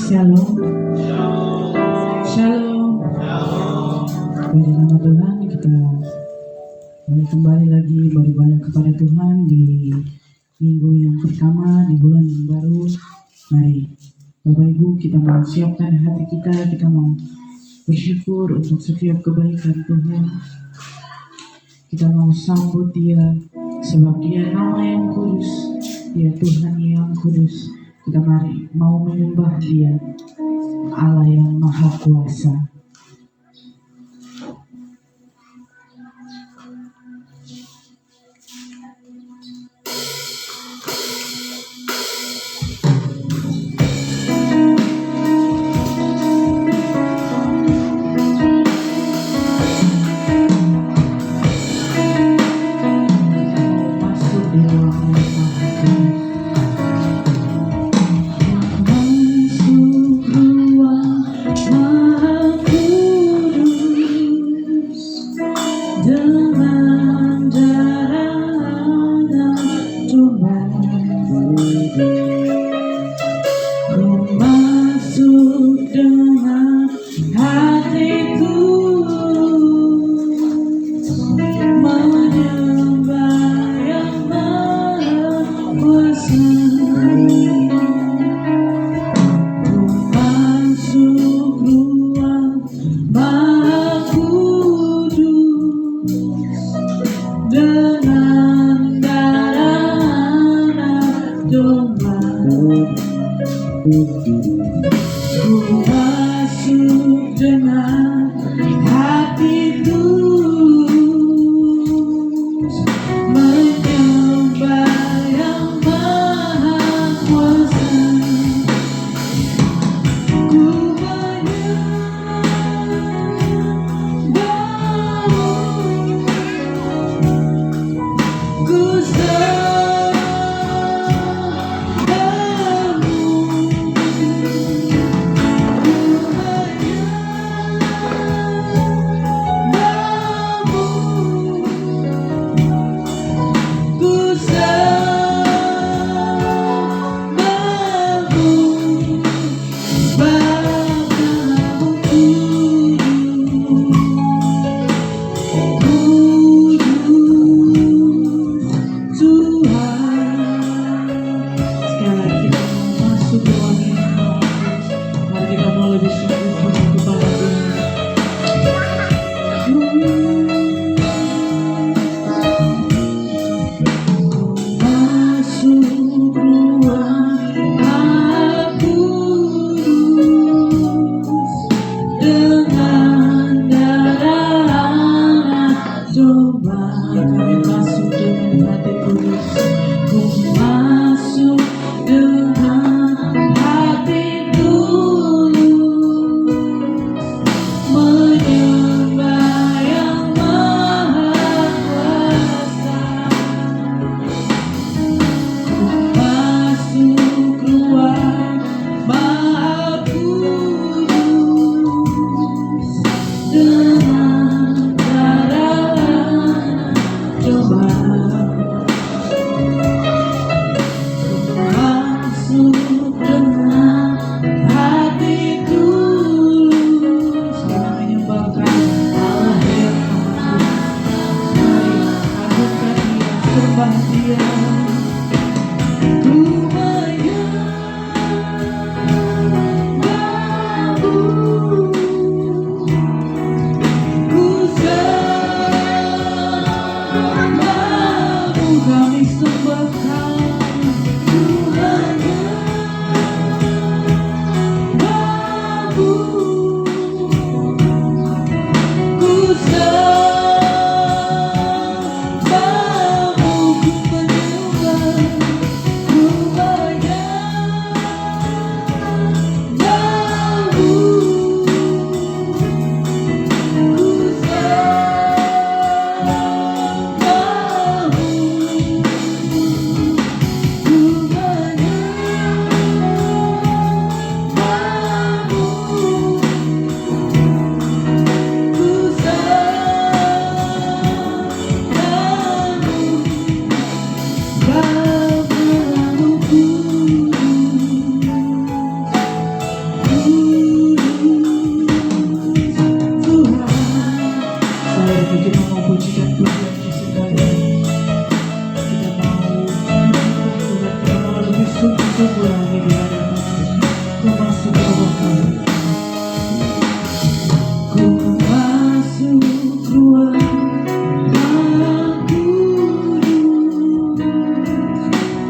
Shalom. Shalom. Puji nama Tuhan, kita kembali lagi beribadah kepada Tuhan di minggu yang pertama di bulan yang baru. Mari Bapak Ibu, kita mau siapkan hati kita mau bersyukur untuk setiap kebaikan Tuhan. Kita mau sambut Dia sebab Dia nama yang kudus, Dia Tuhan yang kudus. Kita mari mau menyembah Dia, Allah yang Maha Kuasa.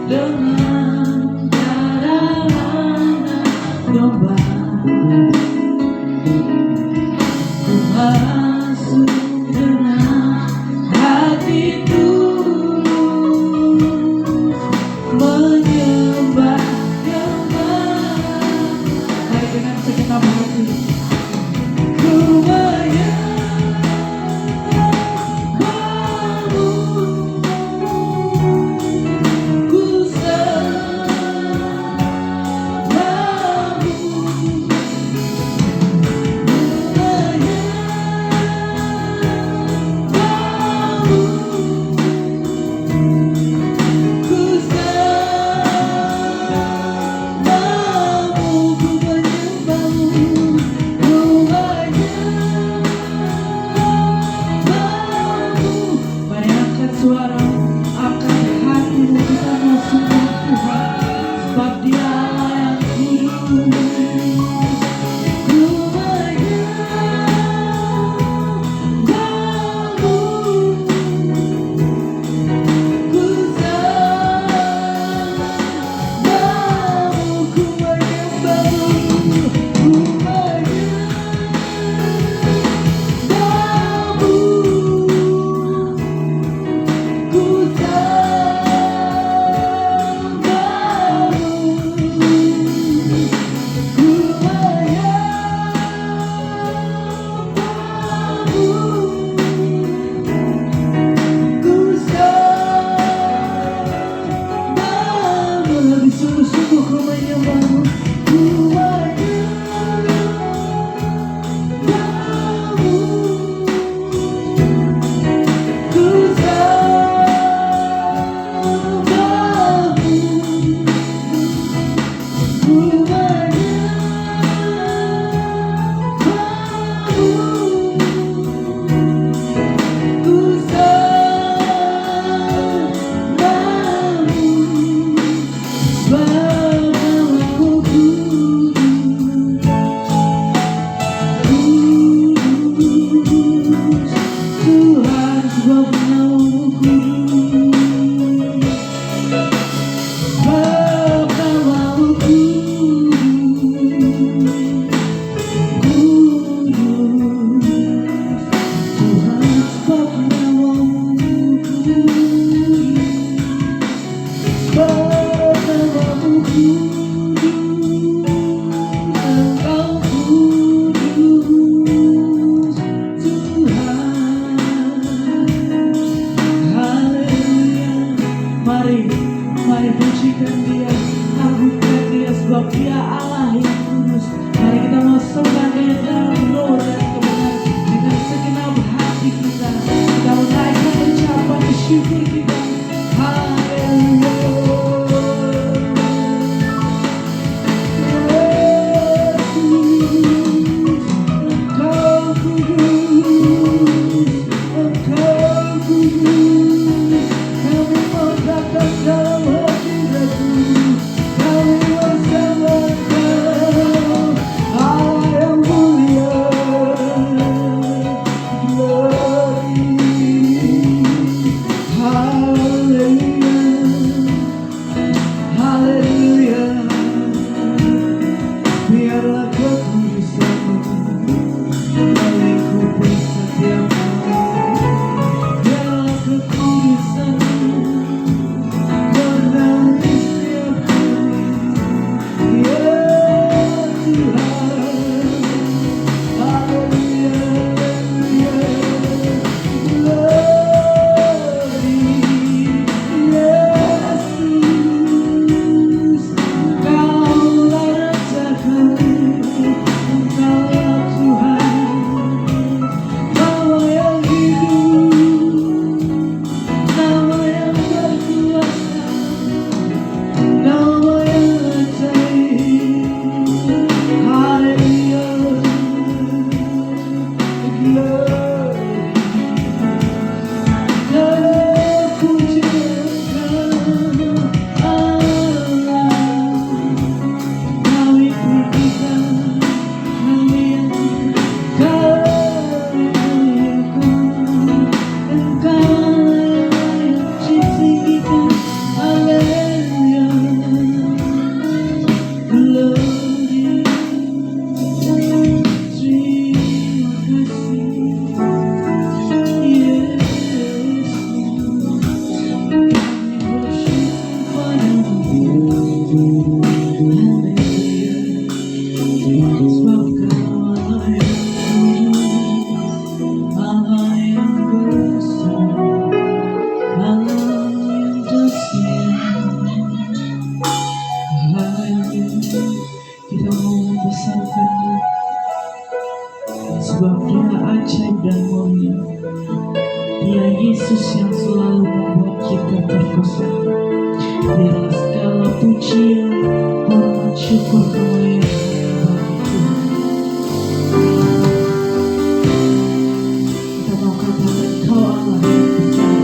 dengan karangan domba. Ku masuk dengan hati tulus menyembah nyembah. Mari dengan segenap hati ku menyembahmu, ku sembahmu, suara akan hatimu, kita mau sembah Tuhan sebab Dia Allah yang kudus. Ku menyembahmu, ku sembahmu, ku menyembahmu, ku lebih sungguh-sungguh ku menyembahmu, ku menyembahmu, ku sembahmu, ku menyembahmu, ku Mari pujikan Dia, agungkan Dia sebab Dia Allah yang kudus. Mari kita mau sembah Dia dalam roh dan kebenaran dengan segenap hati kita. Kita menaikkan ucapan syukur kita. Haleluya. Allah yang mulia. kita mau membesarkan Dia, sebab Dia ajaib dan mulia. Dia Yesus yang selalu membuat kita terpesona. Biarlah segala pujian, hormat, syukur, kemuliaan bagi Tuhan. Kita mau katakan Kau Allah yang besar.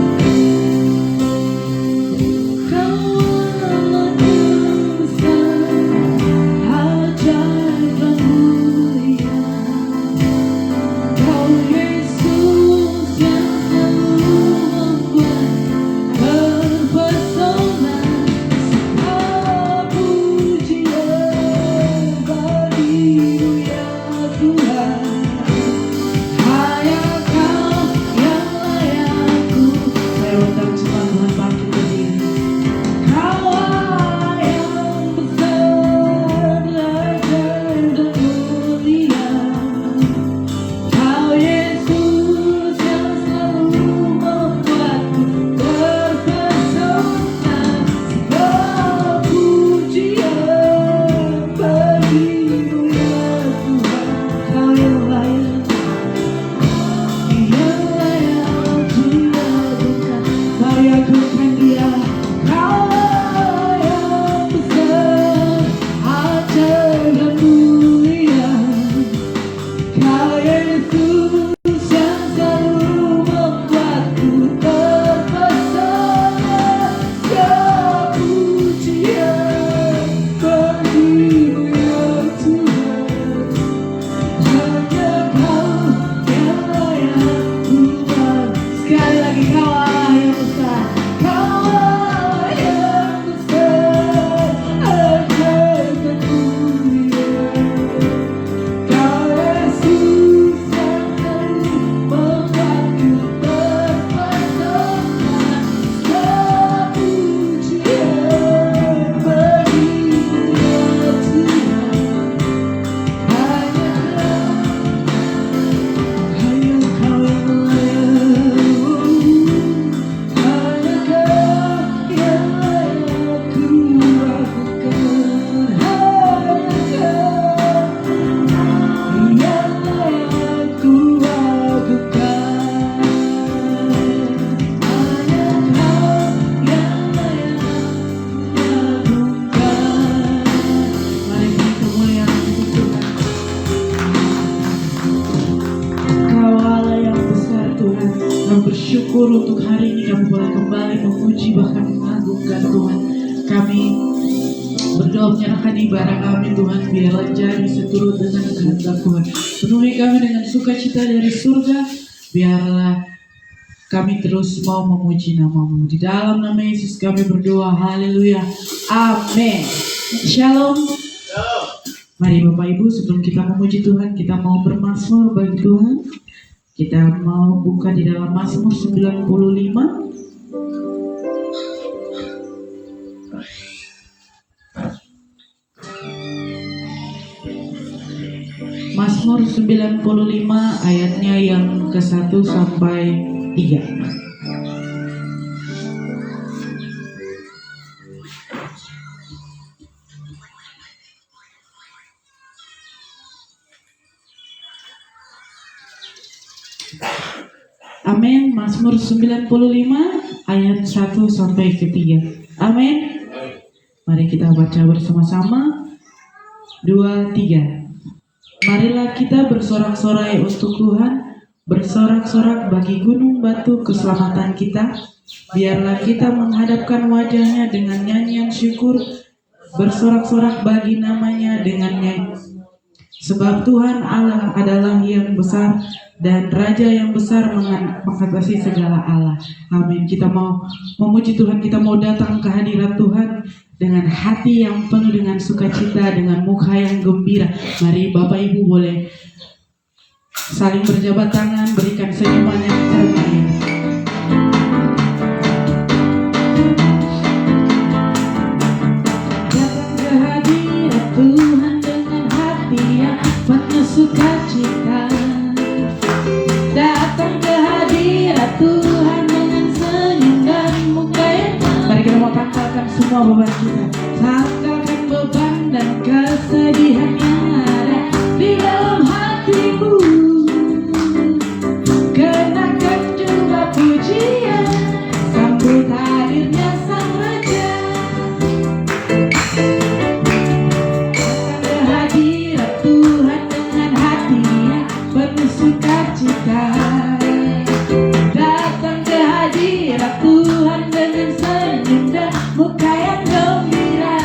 Bersyukur untuk hari ini kami boleh kembali memuji bahkan mengagungkan Tuhan. Kami berdoa menyerahkan ibadah kami Tuhan, biarlah jadi seturut dengan kehendak Tuhan. Penuhi kami dengan sukacita dari surga, biarlah kami terus mau memuji nama-Mu. Di dalam nama Yesus kami berdoa, haleluya, amin. Shalom. Mari Bapak Ibu, sebelum kita memuji Tuhan, kita mau bermazmur bagi Tuhan. Kita mau buka di dalam Mazmur 95. Mazmur 95 ayatnya yang ke-1 sampai 3. Amin. Mazmur 95 ayat 1 sampai ke 3. Amin. Mari kita baca bersama-sama. 2, 3. Marilah kita bersorak-sorai untuk Tuhan, bersorak-sorak bagi gunung batu keselamatan kita. Biarlah kita menghadapkan wajahnya dengan nyanyian syukur, bersorak-sorak bagi namanya dengan nyanyi. Sebab Tuhan Allah adalah yang besar dan Raja yang besar mengatasi segala Allah. Amin. Kita mau memuji Tuhan, kita mau datang ke hadirat Tuhan dengan hati yang penuh dengan sukacita, dengan muka yang gembira. Mari Bapak Ibu boleh saling berjabat tangan, berikan senyuman yang terbaik. Datang ke hadirat Tuhan dengan hati yang penuh sukacita. Datang ke hadirat Tuhan dengan senyum dan muka yang. Mari kita mau tanggalkan semua beban kita. Tanggalkan beban dan kesedihan yang ada di dalam hatimu. Kenakan juga pujian, sambut hadirnya Sang Raja. Datang ke hadirat Tuhan dengan hati yang penuh sukacita. Datang ke hadirat Tuhan dengan senyum dan muka yang gembira.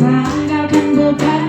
Tanggalkan beban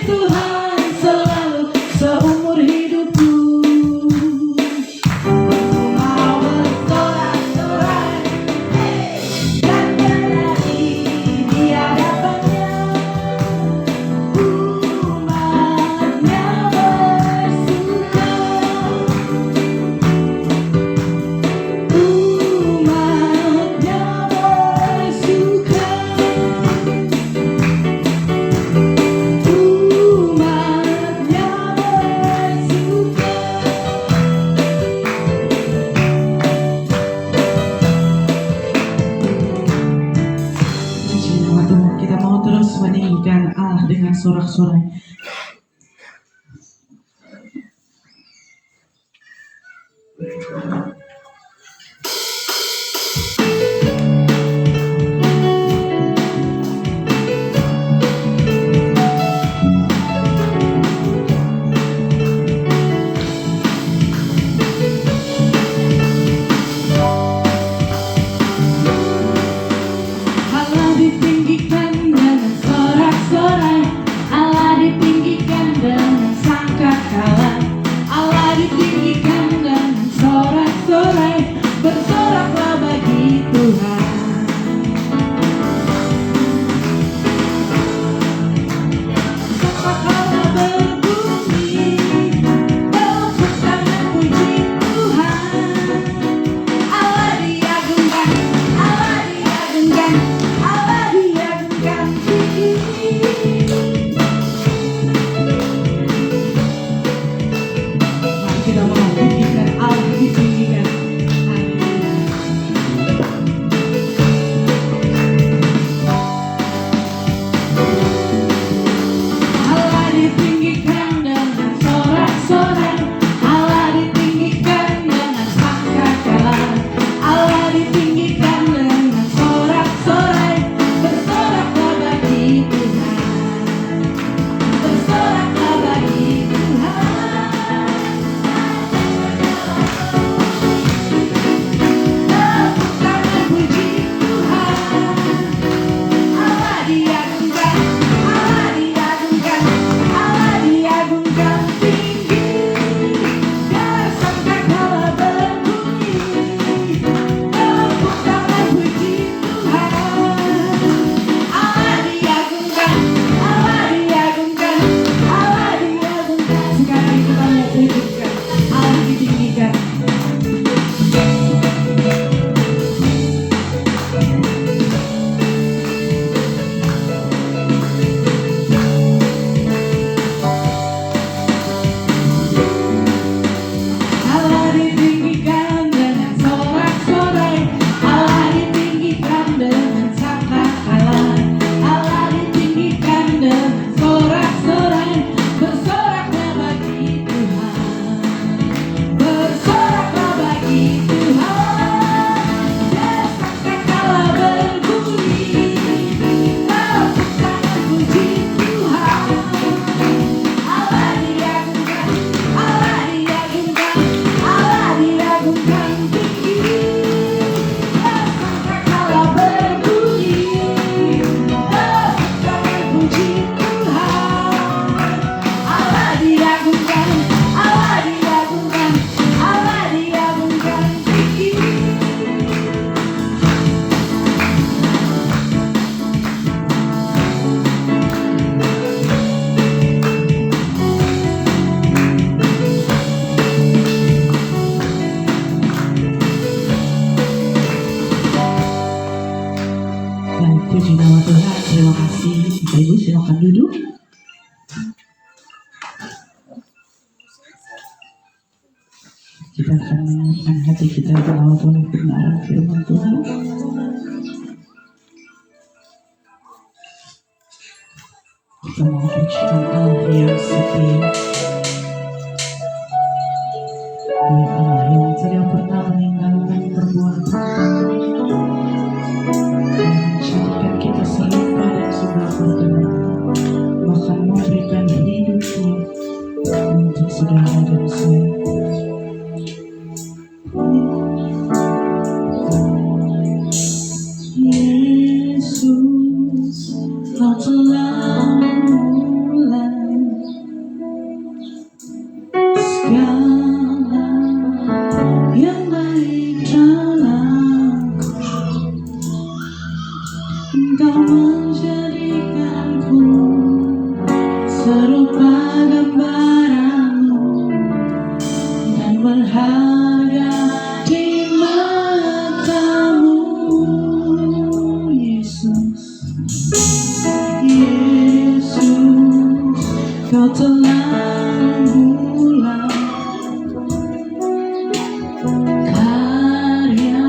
Tuhan selalu seumur hidupku. Mau bersorak-sorai dan bernyanyi di hadapannya. Umatnya bersuka, umatnya bersuka, umatnya bersuka. Puji nama Tuhan, kita mau terus meninggikan Allah dengan sorak-sorai. Allah ditinggikan dengan sorak-sorai, Allah ditinggikan dengan sangkakala, Allah ditinggikan dengan sorak-sorai, bersoraklah bagi Tuhan. Sangkakala berbunyi, tepuk tangan puji Tuhan. Allah diagungkan, Allah diagungkan, Allah diagungkan tinggi. Mari kita mau tinggikan Allah, ditinggikan. Allah ditinggikan dengan sorak-sorai, Allah ditinggikan dengan sangkakala, Allah ditinggikan dengan sorak-sorai, bersoraklah bagi Tuhan, bersoraklah bagi Tuhan. Tepuk tangan puji Tuhan. Allah diagungkan, Allah diagungkan, Allah diagungkan tinggi. Biar sangkakala berbunyi, tepuk tangan puji Tuhan. Allah diagungkan, Allah diagungkan, Allah diagungkan. Sekarang kita mau tinggikan, Allah ditinggikan. Allah ditinggikan dengan sorak-sorai, Allah ditinggikan dengan sangkakala, Allah ditinggikan dengan sorak-sorai, bersoraklah bagi Tuhan, bersoraklah bagi Tuhan. Biar sangkakala berbunyi, tepuk tangan puji Tuhan. Allah diagungkan, Allah diagungkan, Allah diagungkan tinggi. Sangkakala berbunyi, tepuk tangan puji Tuhan. Allah diagungkan, Allah diagungkan, Allah diagungkan tinggi. Dan puji nama Tuhan, terima kasih. Bapak Ibu silakan duduk. Kita akan menyiapkan hati kita berlawat oleh kebenaran firman Tuhan. Kita mau pujikan Allah yang setia, Dia Allah yang tidak pernah meninggalkan perbuatan dan menjadikan kita serupa dan sebelah berkenan, bahkan memberikan hidupnya untuk saudara dan saya. Yesus, Kau telah mulai gambaranmu dan berharga di matamu, Yesus. Yesus, kau telah mulai karya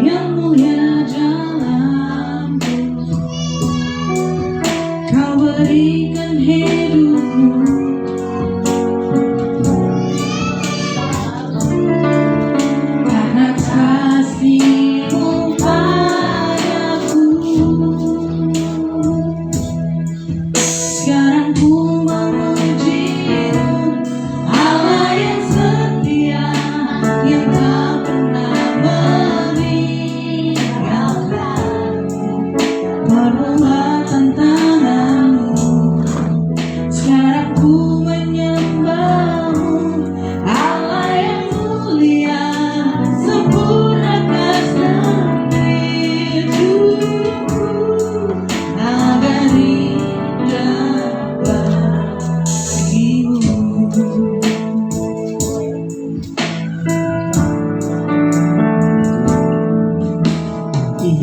yang mulia dalamku. Kau berikan hidupmu karena kasih-Mu padaku. Sekarang ku memuji-Mu, Allah yang setia, yang tak pernah meninggalkan. Perbuatan tangan-Mu, sekarang ku menyembah-Mu, Allah yang mulia, sempurnakan setiap hidupku agar indah bagimu.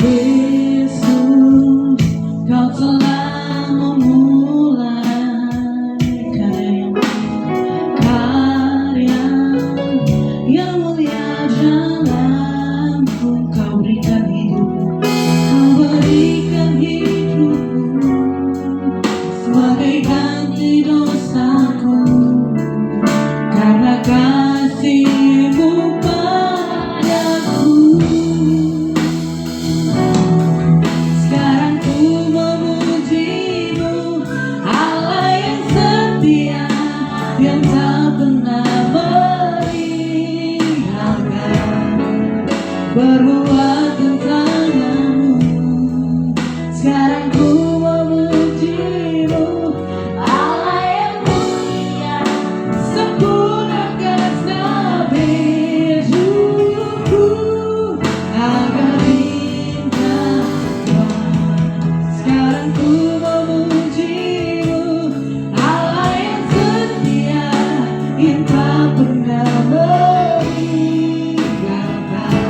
Yesus, kau telah memulai karya yang mulia dalamku. Kau berikan hidupmu, kau berikan hidupmu sebagai ganti dosaku, karena kasih-Mu padaku. Sekarang ku memuji-Mu, Allah yang setia, yang tak pernah meninggalkan. Perbuatan tangan-Mu, sekarang ku memuji-Mu, Allah yang mulia, sempurnakan setiap hidupku agar indah. Sekarang ku memuji-Mu, Allah yang setia, yang tak pernah meninggalkan.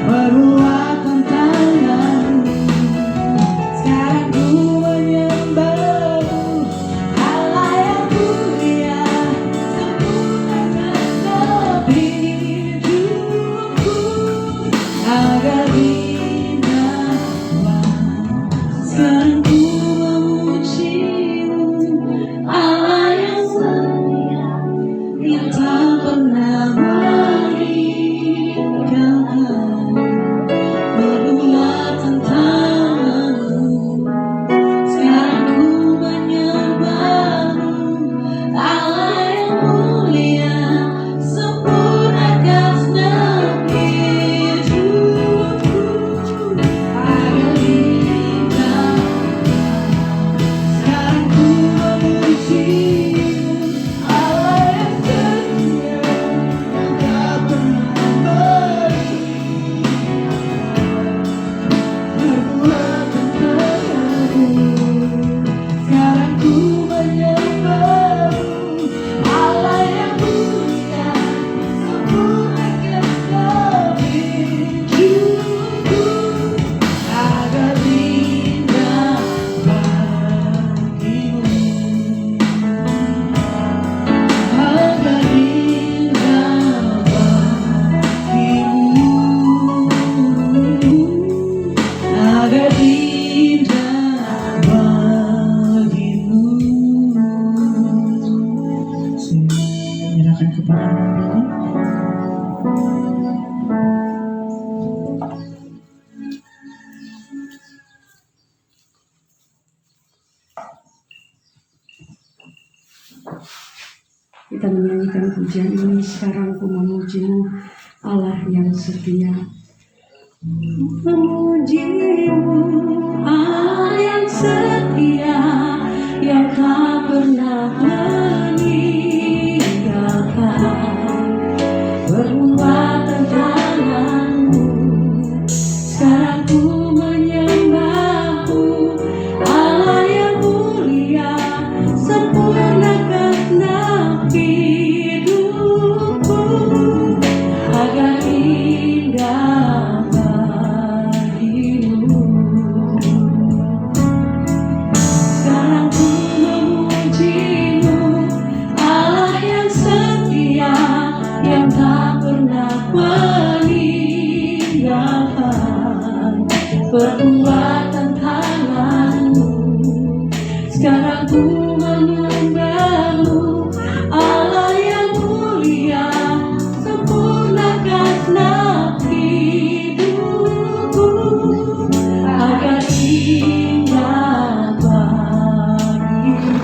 Perbuatan tangan-Mu, sekarang ku menyembah-Mu, Allah yang mulia, sempurnakan setiap hidupku agar indah. Sekarang ku memuji-Mu, Allah yang setia, yang tak pernah meninggalkan. Perbuatan tangan-Mu, sekarang ku menyembah-Mu, Allah yang mulia, sempurnakan setiap hidupku agar indah. Sekarang ku memuji-Mu, Allah yang setia, yang tak pernah perbuatan tangan-Mu, sekarang ku menyembah-Mu, Allah yang mulia, sempurnakan setiap hidupku agar indah bagimu, agar indah bagimu, agar indah bagimu. Saya menyerahkan kepada-Mu Tuhan. Kita menyanyikan pujian ini. Sekarang ku memuji-Mu, Allah yang setia. Memuji-Mu, Allah yang setia, yang tak pernah meninggalkan. Perbuatan tangan-Mu, sekarang ku menyembah-Mu, Allah yang mulia, Tuhan yang baru, Allah yang mulia, sempurnakanlah hidupku agar indah bagimu,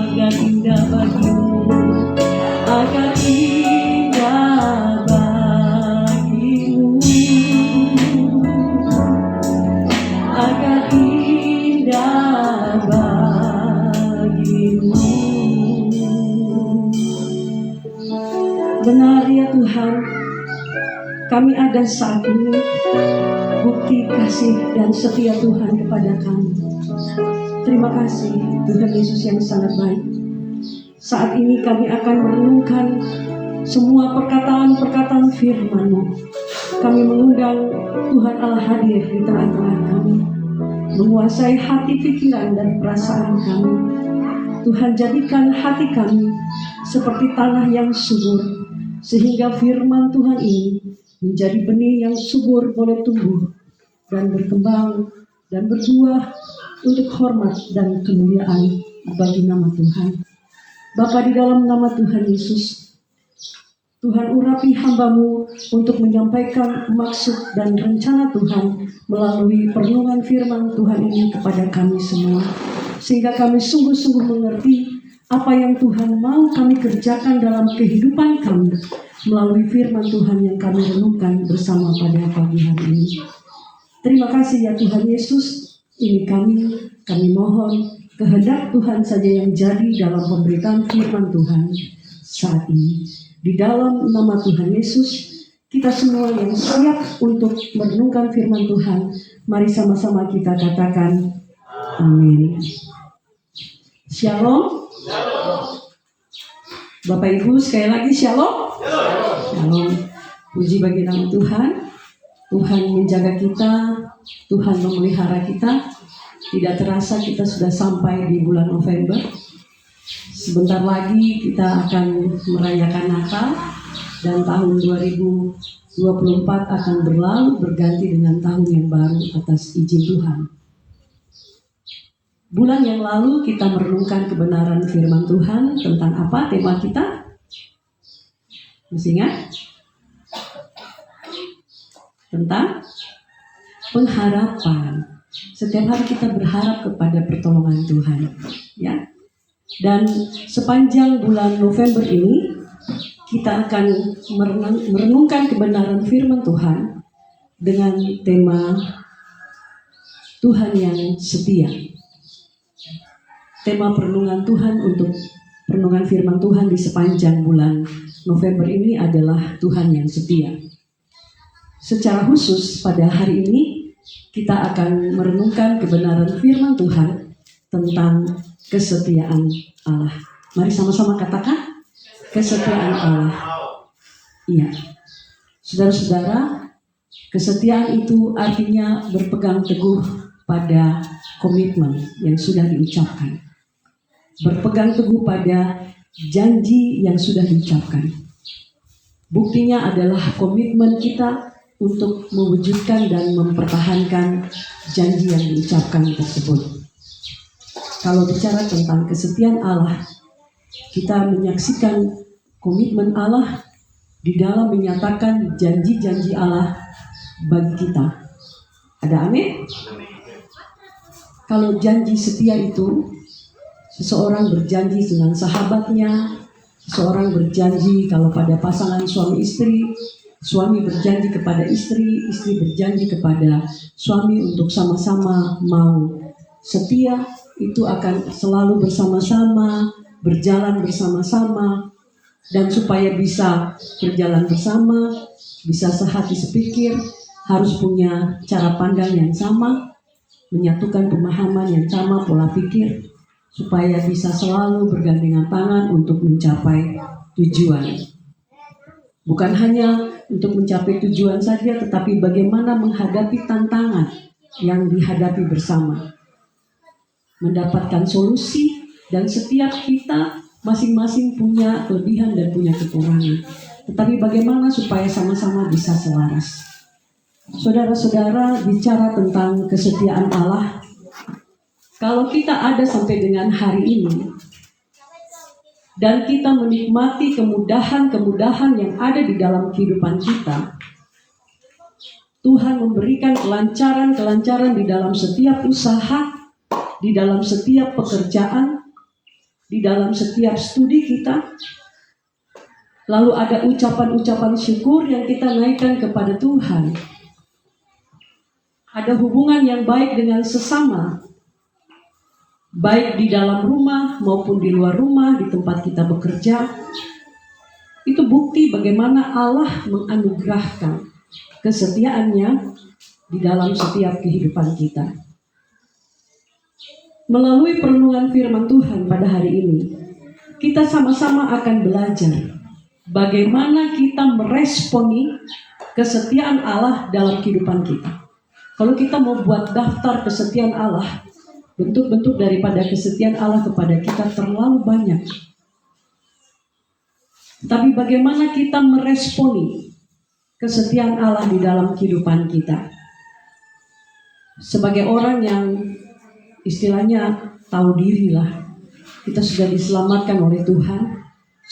agar indah bagimu, agar indah bagimu, agar indah bagimu. Benar ya Tuhan, kami ada saat ini bukti kasih dan setia Tuhan kepada kami. Terima kasih Tuhan Yesus yang sangat baik. Saat ini kami akan merenungkan semua perkataan-perkataan firman-Mu. Kami mengundang Tuhan Allah hadir di tengah-tengah kami, menguasai hati, pikiran, dan perasaan kami. Tuhan, jadikan hati kami seperti tanah yang subur, sehingga firman Tuhan ini menjadi benih yang subur, boleh tumbuh dan berkembang dan berbuah untuk hormat dan kemuliaan bagi nama Tuhan. Bapa, di dalam nama Tuhan Yesus, Tuhan urapi hamba-Mu untuk menyampaikan maksud dan rencana Tuhan melalui perenungan firman Tuhan ini kepada kami semua, sehingga kami sungguh-sungguh mengerti apa yang Tuhan mau kami kerjakan dalam kehidupan kami melalui firman Tuhan yang kami renungkan bersama pada pagi hari ini. Terima kasih ya Tuhan Yesus. Ini kami mohon kehendak Tuhan saja yang jadi dalam pemberitaan firman Tuhan saat ini. Di dalam nama Tuhan Yesus, kita semua yang siap untuk merenungkan firman Tuhan, mari sama-sama kita katakan amin. Shalom. Bapak Ibu, sekali lagi shalom. Shalom. Puji bagi nama Tuhan. Tuhan menjaga kita, Tuhan memelihara kita. Tidak terasa kita sudah sampai di bulan November. Sebentar lagi kita akan merayakan Natal dan tahun 2024 akan berlalu berganti dengan tahun yang baru atas izin Tuhan. Bulan yang lalu kita merenungkan kebenaran firman Tuhan tentang apa tema kita? Masih ingat? Tentang pengharapan. Setiap hari kita berharap kepada pertolongan Tuhan, ya. Dan sepanjang bulan November ini kita akan merenungkan kebenaran firman Tuhan dengan tema Tuhan yang setia. Tema perenungan Tuhan untuk perenungan firman Tuhan di sepanjang bulan November ini adalah Tuhan yang setia. Secara khusus pada hari ini kita akan merenungkan kebenaran firman Tuhan tentang kesetiaan Allah. Mari sama-sama katakan kesetiaan Allah. Iya. Saudara-saudara, kesetiaan itu artinya berpegang teguh pada komitmen yang sudah diucapkan. Berpegang teguh pada janji yang sudah diucapkan. Buktinya adalah komitmen kita untuk mewujudkan dan mempertahankan janji yang diucapkan tersebut. Kalau bicara tentang kesetiaan Allah, kita menyaksikan komitmen Allah di dalam menyatakan janji-janji Allah bagi kita. Ada amin? Kalau janji setia itu, seseorang berjanji dengan sahabatnya, seseorang berjanji kalau pada pasangan suami istri, suami berjanji kepada istri, istri berjanji kepada suami untuk sama-sama mau setia, itu akan selalu bersama-sama, berjalan bersama-sama, dan supaya bisa berjalan bersama, bisa sehati sepikir, harus punya cara pandang yang sama, menyatukan pemahaman yang sama, pola pikir, supaya bisa selalu bergandengan tangan untuk mencapai tujuan. Bukan hanya untuk mencapai tujuan saja, tetapi bagaimana menghadapi tantangan yang dihadapi bersama. Mendapatkan solusi, dan setiap kita masing-masing punya kelebihan dan punya kekurangan. Tetapi bagaimana supaya sama-sama bisa selaras. Saudara-saudara, bicara tentang kesetiaan Allah, Kalau kita ada sampai dengan hari ini, dan kita menikmati kemudahan-kemudahan yang ada di dalam kehidupan kita, Tuhan memberikan kelancaran-kelancaran di dalam setiap usaha, di dalam setiap pekerjaan, di dalam setiap studi kita. Lalu ada ucapan-ucapan syukur yang kita naikkan kepada Tuhan. Ada hubungan yang baik dengan sesama, baik di dalam rumah maupun di luar rumah, di tempat kita bekerja. Itu bukti bagaimana Allah menganugerahkan kesetiaannya di dalam setiap kehidupan kita. Melalui perenungan firman Tuhan pada hari ini, kita sama-sama akan belajar bagaimana kita meresponi kesetiaan Allah dalam kehidupan kita. Kalau kita mau buat daftar kesetiaan Allah, bentuk-bentuk daripada kesetiaan Allah kepada kita terlalu banyak. Tapi bagaimana kita meresponi kesetiaan Allah di dalam kehidupan kita? Sebagai orang yang istilahnya tahu diri lah, kita sudah diselamatkan oleh Tuhan.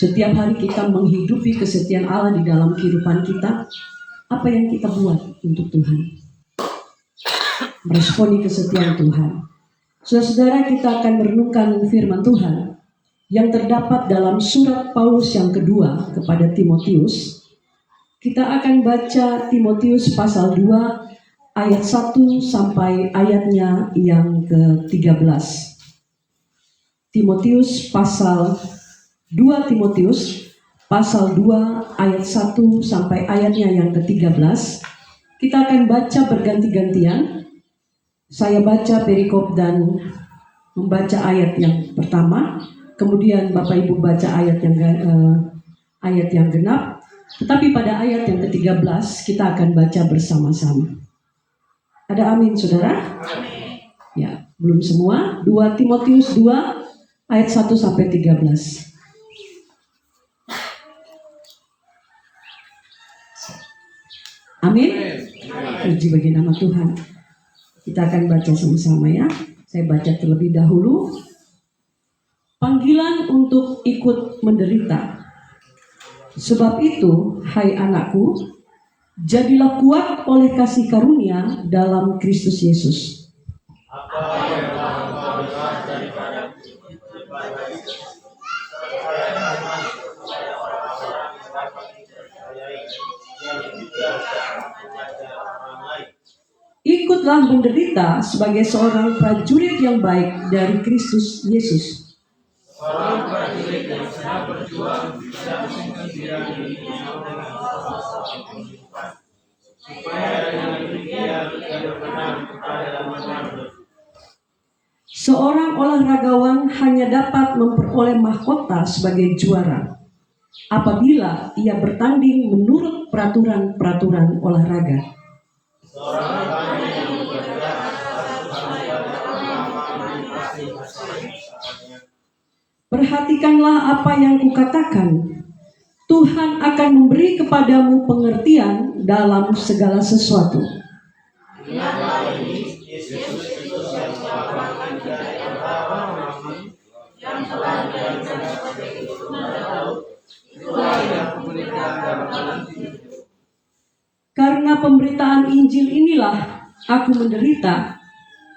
Setiap hari kita menghidupi kesetiaan Allah di dalam kehidupan kita. Apa yang kita buat untuk Tuhan? Meresponi kesetiaan Tuhan. Saudara-saudara, kita akan merenungkan firman Tuhan yang terdapat dalam surat Paulus yang kedua kepada Timotius. Kita akan baca Timotius pasal 2 ayat 1 sampai ayatnya yang ke-13. Timotius pasal 2 Timotius pasal 2 ayat 1 sampai ayatnya yang ke-13. Kita akan baca berganti-gantian. Saya baca perikop dan membaca ayat yang pertama, kemudian Bapak Ibu baca ayat yang genap. Tetapi pada ayat yang ke-13 kita akan baca bersama-sama. Ada amin, saudara? Amin. Ya, belum semua. 2 Timotius 2 ayat 1 sampai 13. Amin. Puji bagi nama Tuhan. Kita akan baca sama-sama ya. Saya baca terlebih dahulu. Panggilan untuk ikut menderita. Sebab itu, hai anakku, jadilah kuat oleh kasih karunia dalam Kristus Yesus. Ikutlah menderita sebagai seorang prajurit yang baik dari Kristus Yesus. Seorang prajurit yang sedang berjuang bisa meninggalkan diri supaya dengan demikian ia berkenan kepada Tuhan. Seorang olahragawan hanya dapat memperoleh mahkota sebagai juara apabila ia bertanding menurut peraturan-peraturan olahraga. Perhatikanlah apa yang kukatakan. Tuhan akan memberi kepadamu pengertian dalam segala sesuatu. Karena pemberitaan Injil inilah aku menderita,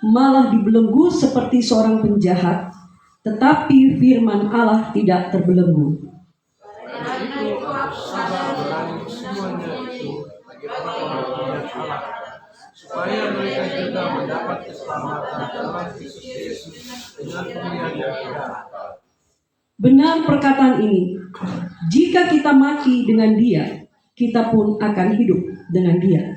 malah dibelenggu seperti seorang penjahat, tetapi firman Allah tidak terbelenggu. Supaya mereka juga mendapat keselamatan dalam Kristus Yesus dengan kemuliaan yang tidak. Benar perkataan ini, jika kita mati dengan Dia, kita pun akan hidup dengan Dia.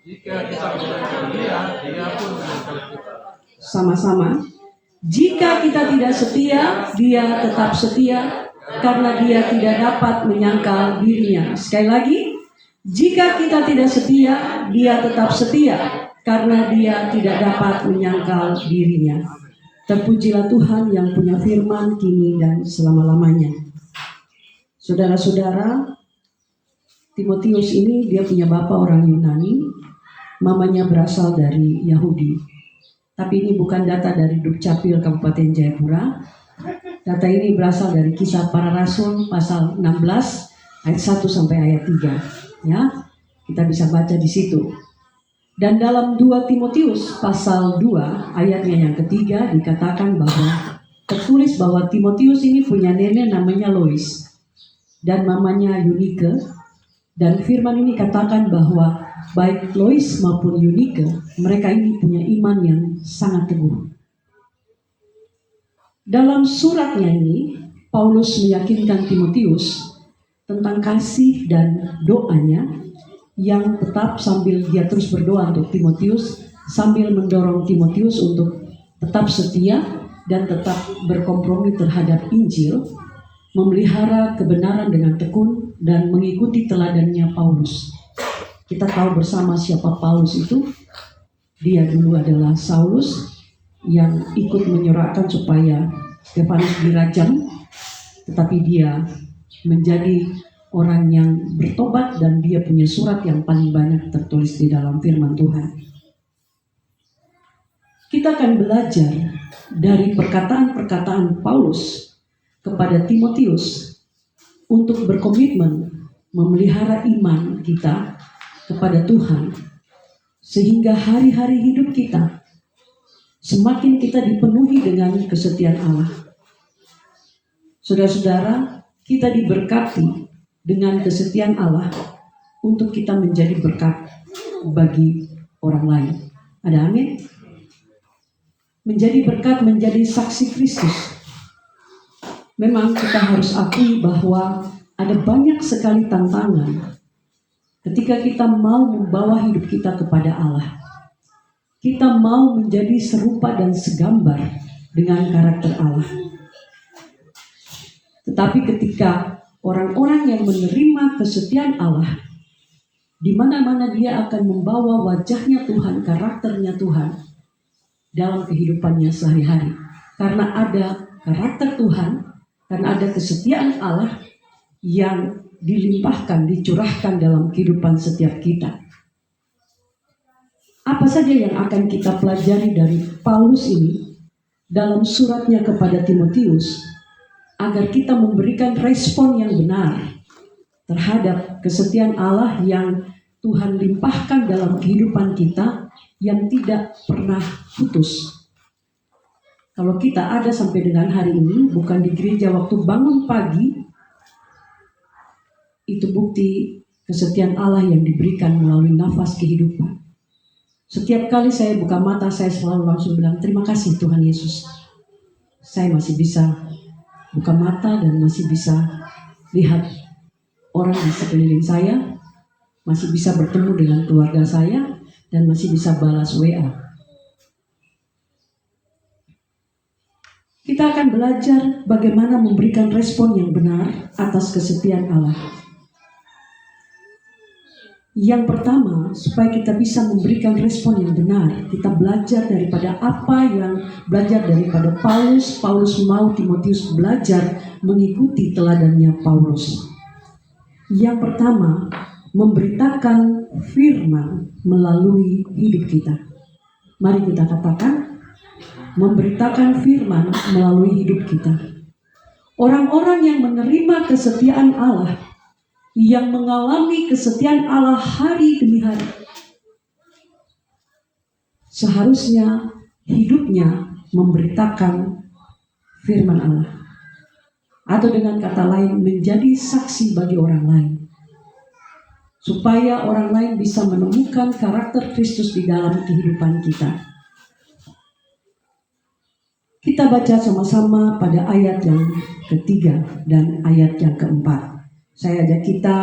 Jika kita mengenal Dia, Dia pun mengenal kita. Sama-sama. Jika kita tidak setia, Dia tetap setia, karena Dia tidak dapat menyangkal dirinya. Sekali lagi, jika kita tidak setia, Dia tetap setia, karena Dia tidak dapat menyangkal dirinya. Terpujilah Tuhan yang punya firman kini dan selama-lamanya. Saudara-saudara, Timotius ini dia punya bapak orang Yunani, mamanya berasal dari Yahudi. Tapi ini bukan data dari Dukcapil Kabupaten Jayapura. Data ini berasal dari Kisah Para Rasul pasal 16 ayat 1 sampai ayat 3. Ya, kita bisa baca di situ. Dan dalam 2 Timotius pasal 2 ayatnya yang ketiga dikatakan bahwa tertulis bahwa Timotius ini punya nenek namanya Lois dan mamanya Eunike. Dan firman ini katakan bahwa baik Lois maupun Eunike, mereka ini punya iman yang sangat teguh. Dalam suratnya ini, Paulus meyakinkan Timotius tentang kasih dan doanya yang tetap sambil dia terus berdoa untuk Timotius, sambil mendorong Timotius untuk tetap setia dan tetap berkompromi terhadap Injil, memelihara kebenaran dengan tekun dan mengikuti teladannya Paulus. Kita tahu bersama siapa Paulus itu. Dia dulu adalah Saulus yang ikut menyuarakan supaya Stefanus dirajam, tetapi dia menjadi orang yang bertobat dan dia punya surat yang paling banyak tertulis di dalam firman Tuhan. Kita akan belajar dari perkataan-perkataan Paulus kepada Timotius untuk berkomitmen memelihara iman kita kepada Tuhan, sehingga hari-hari hidup kita semakin kita dipenuhi dengan kesetiaan Allah. Saudara-saudara, kita diberkati dengan kesetiaan Allah untuk kita menjadi berkat bagi orang lain. Ada amin? Menjadi berkat, menjadi saksi Kristus. Memang kita harus akui bahwa ada banyak sekali tantangan ketika kita mau membawa hidup kita kepada Allah. Kita mau menjadi serupa dan segambar dengan karakter Allah. Tetapi ketika orang-orang yang menerima kesetiaan Allah, di mana-mana dia akan membawa wajahnya Tuhan, karakternya Tuhan dalam kehidupannya sehari-hari. Karena ada karakter Tuhan, karena ada kesetiaan Allah yang dilimpahkan, dicurahkan dalam kehidupan setiap kita. Apa saja yang akan kita pelajari dari Paulus ini dalam suratnya kepada Timotius agar kita memberikan respon yang benar terhadap kesetiaan Allah yang Tuhan limpahkan dalam kehidupan kita yang tidak pernah putus. Kalau kita ada sampai dengan hari ini, bukan di gereja waktu bangun pagi, itu bukti kesetiaan Allah yang diberikan melalui nafas kehidupan. Setiap kali saya buka mata, saya selalu langsung bilang, terima kasih Tuhan Yesus. Saya masih bisa buka mata dan masih bisa lihat orang di sekeliling saya, masih bisa bertemu dengan keluarga saya, dan masih bisa balas WA. Kita akan belajar bagaimana memberikan respon yang benar atas kesetiaan Allah. Yang pertama, supaya kita bisa memberikan respon yang benar, kita belajar daripada Paulus. Paulus mau Timotius belajar mengikuti teladannya Paulus. Yang pertama, memberitakan firman melalui hidup kita. Mari kita katakan, memberitakan firman melalui hidup kita. Orang-orang yang menerima kesetiaan Allah, yang mengalami kesetiaan Allah hari demi hari, seharusnya hidupnya memberitakan firman Allah. Atau dengan kata lain, menjadi saksi bagi orang lain. Supaya orang lain bisa menemukan karakter Kristus di dalam kehidupan kita. Kita baca sama-sama pada ayat yang ketiga dan ayat yang keempat. Saya ajak kita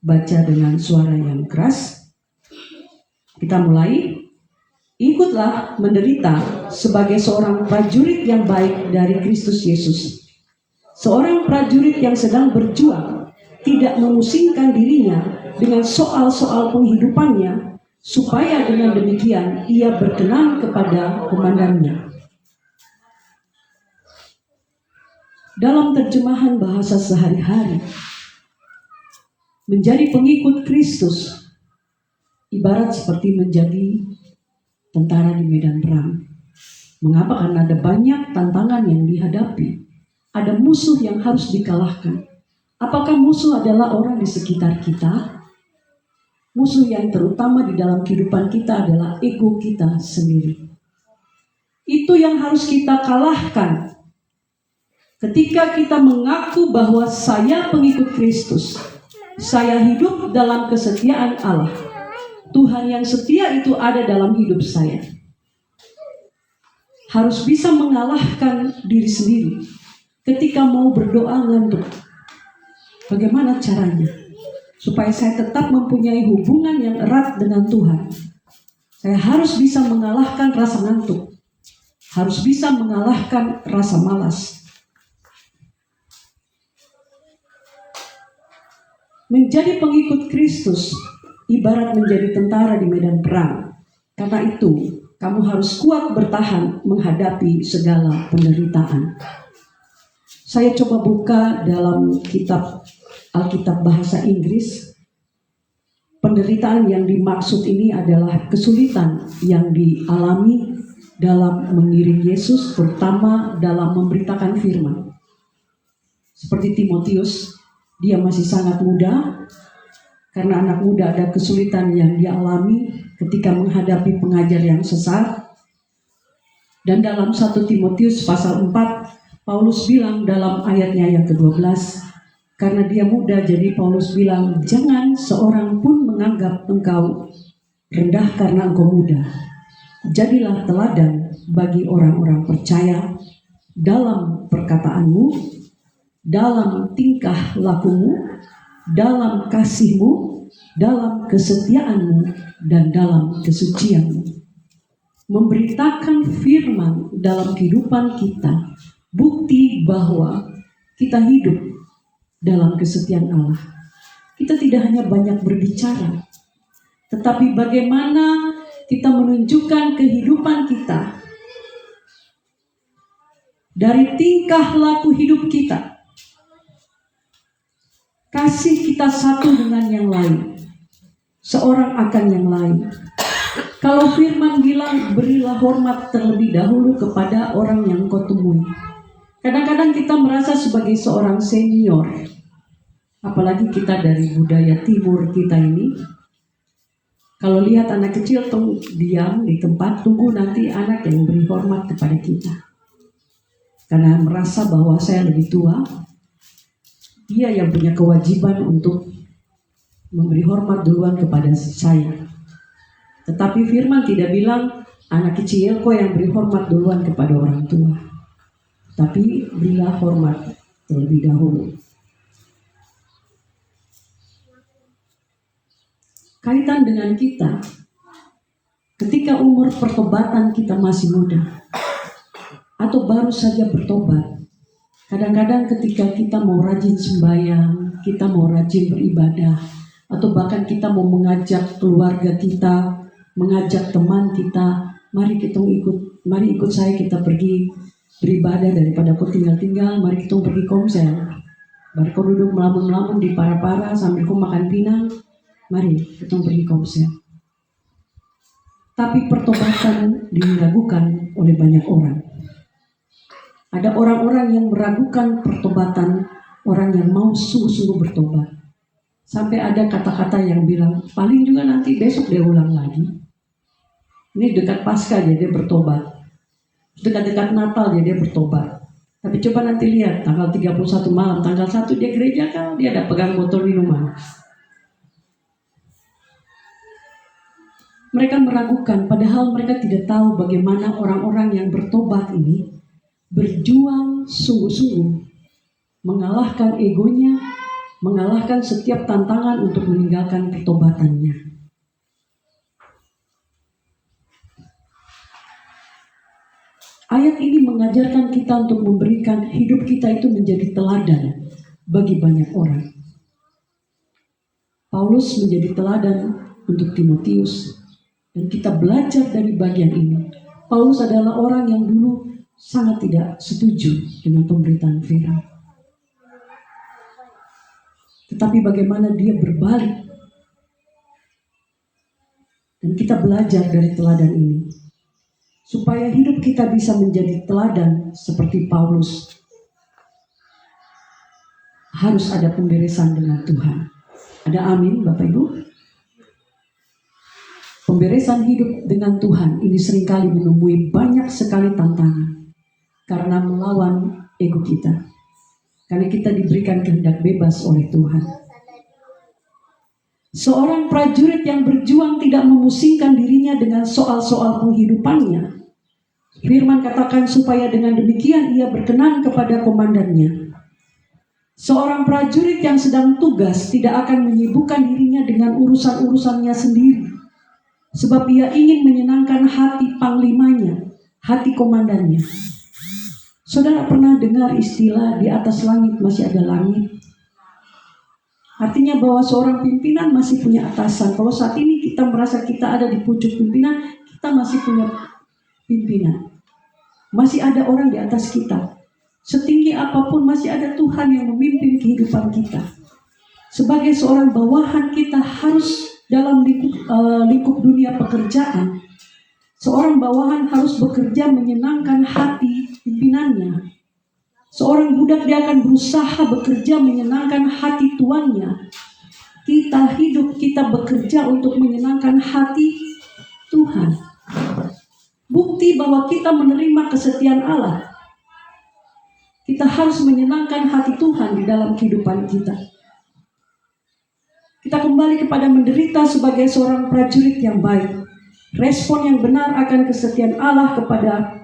baca dengan suara yang keras. Kita mulai. Ikutlah menderita sebagai seorang prajurit yang baik dari Kristus Yesus. Seorang prajurit yang sedang berjuang, tidak memusingkan dirinya dengan soal-soal penghidupannya, supaya dengan demikian ia berkenan kepada komandannya. Dalam terjemahan bahasa sehari-hari, menjadi pengikut Kristus ibarat seperti menjadi tentara di medan perang. Mengapa? Karena ada banyak tantangan yang dihadapi. Ada musuh yang harus dikalahkan. Apakah musuh adalah orang di sekitar kita? Musuh yang terutama di dalam kehidupan kita adalah ego kita sendiri. Itu yang harus kita kalahkan. Ketika kita mengaku bahwa saya pengikut Kristus, saya hidup dalam kesetiaan Allah. Tuhan yang setia itu ada dalam hidup saya. Harus bisa mengalahkan diri sendiri. Ketika mau berdoa ngantuk, bagaimana caranya? Supaya saya tetap mempunyai hubungan yang erat dengan Tuhan. Saya harus bisa mengalahkan rasa ngantuk. Harus bisa mengalahkan rasa malas. Menjadi pengikut Kristus ibarat menjadi tentara di medan perang. Karena itu, kamu harus kuat bertahan menghadapi segala penderitaan. Saya coba buka dalam kitab Alkitab bahasa Inggris. Penderitaan yang dimaksud ini adalah kesulitan yang dialami dalam mengiring Yesus, terutama dalam memberitakan firman. Seperti Timotius, dia masih sangat muda. Karena anak muda ada kesulitan yang dia alami ketika menghadapi pengajar yang sesat. Dan dalam 1 Timotius pasal 4, Paulus bilang dalam ayatnya yang ke-12, karena dia muda, jadi Paulus bilang, jangan seorang pun menganggap engkau rendah karena engkau muda. Jadilah teladan bagi orang-orang percaya dalam perkataanmu, dalam tingkah lakumu, dalam kasihmu, dalam kesetiaanmu, dan dalam kesucianmu. Memberitakan firman dalam kehidupan kita, bukti bahwa kita hidup dalam kesetiaan Allah. Kita tidak hanya banyak berbicara, tetapi bagaimana kita menunjukkan kehidupan kita dari tingkah laku hidup kita. Kasih kita satu dengan yang lain, seorang akan yang lain. Kalau firman bilang berilah hormat terlebih dahulu kepada orang yang kau temui. Kadang-kadang kita merasa sebagai seorang senior. Apalagi kita dari budaya timur kita ini. Kalau lihat anak kecil diam di tempat, tunggu nanti anak yang beri hormat kepada kita. Karena merasa bahwa saya lebih tua, dia yang punya kewajiban untuk memberi hormat duluan kepada saya. Tetapi firman tidak bilang anak kecil kok yang beri hormat duluan kepada orang tua. Tapi berilah hormat terlebih dahulu. Kaitan dengan kita, ketika umur pertobatan kita masih muda, atau baru saja bertobat, kadang-kadang ketika kita mau rajin sembahyang, kita mau rajin beribadah, atau bahkan kita mau mengajak keluarga kita, mengajak teman kita, mari ikut saya kita pergi beribadah daripada kau tinggal-tinggal, mari kita pergi komsel, mari kau duduk melamun-melamun di para-para sambil kau makan pinang, mari kita pergi komsel. Tapi pertobatan diragukan oleh banyak orang. Ada orang-orang yang meragukan pertobatan orang yang mau sungguh-sungguh bertobat. Sampai ada kata-kata yang bilang, paling juga nanti besok dia ulang lagi. Ini dekat Paskah jadi dia bertobat. Dekat-dekat Natal jadi dia bertobat. Tapi coba nanti lihat, tanggal 31 malam, tanggal 1 dia gereja kan, dia ada pegang botol minuman. Mereka meragukan, padahal mereka tidak tahu bagaimana orang-orang yang bertobat ini berjuang sungguh-sungguh, mengalahkan egonya, mengalahkan setiap tantangan untuk meninggalkan pertobatannya. Ayat ini mengajarkan kita untuk memberikan hidup kita itu menjadi teladan bagi banyak orang. Paulus menjadi teladan untuk Timotius. Dan kita belajar dari bagian ini. Paulus adalah orang yang dulu sangat tidak setuju dengan pemberitaan firman. Tetapi bagaimana dia berbalik. Dan kita belajar dari teladan ini. Supaya hidup kita bisa menjadi teladan seperti Paulus. Harus ada pemberesan dengan Tuhan. Ada amin Bapak Ibu? Pemberesan hidup dengan Tuhan ini seringkali menemui banyak sekali tantangan. Karena melawan ego kita. Karena kita diberikan kehendak bebas oleh Tuhan. Seorang prajurit yang berjuang tidak memusingkan dirinya dengan soal-soal penghidupannya. Firman katakan supaya dengan demikian ia berkenan kepada komandannya. Seorang prajurit yang sedang tugas tidak akan menyibukkan dirinya dengan urusan-urusannya sendiri. Sebab ia ingin menyenangkan hati panglimanya, hati komandannya. Saudara pernah dengar istilah di atas langit masih ada langit? Artinya bahwa seorang pimpinan masih punya atasan. Kalau saat ini kita merasa kita ada di pucuk pimpinan, kita masih punya pimpinan. Masih ada orang di atas kita. Setinggi apapun masih ada Tuhan yang memimpin kehidupan kita. Sebagai seorang bawahan kita harus dalam lingkup dunia pekerjaan. Seorang bawahan harus bekerja menyenangkan hati pimpinannya. Seorang budak dia akan berusaha bekerja menyenangkan hati tuannya. Kita hidup, kita bekerja untuk menyenangkan hati Tuhan. Bukti bahwa kita menerima kesetiaan Allah. Kita harus menyenangkan hati Tuhan di dalam kehidupan kita. Kita kembali kepada menderita sebagai seorang prajurit yang baik. Respon yang benar akan kesetiaan Allah kepada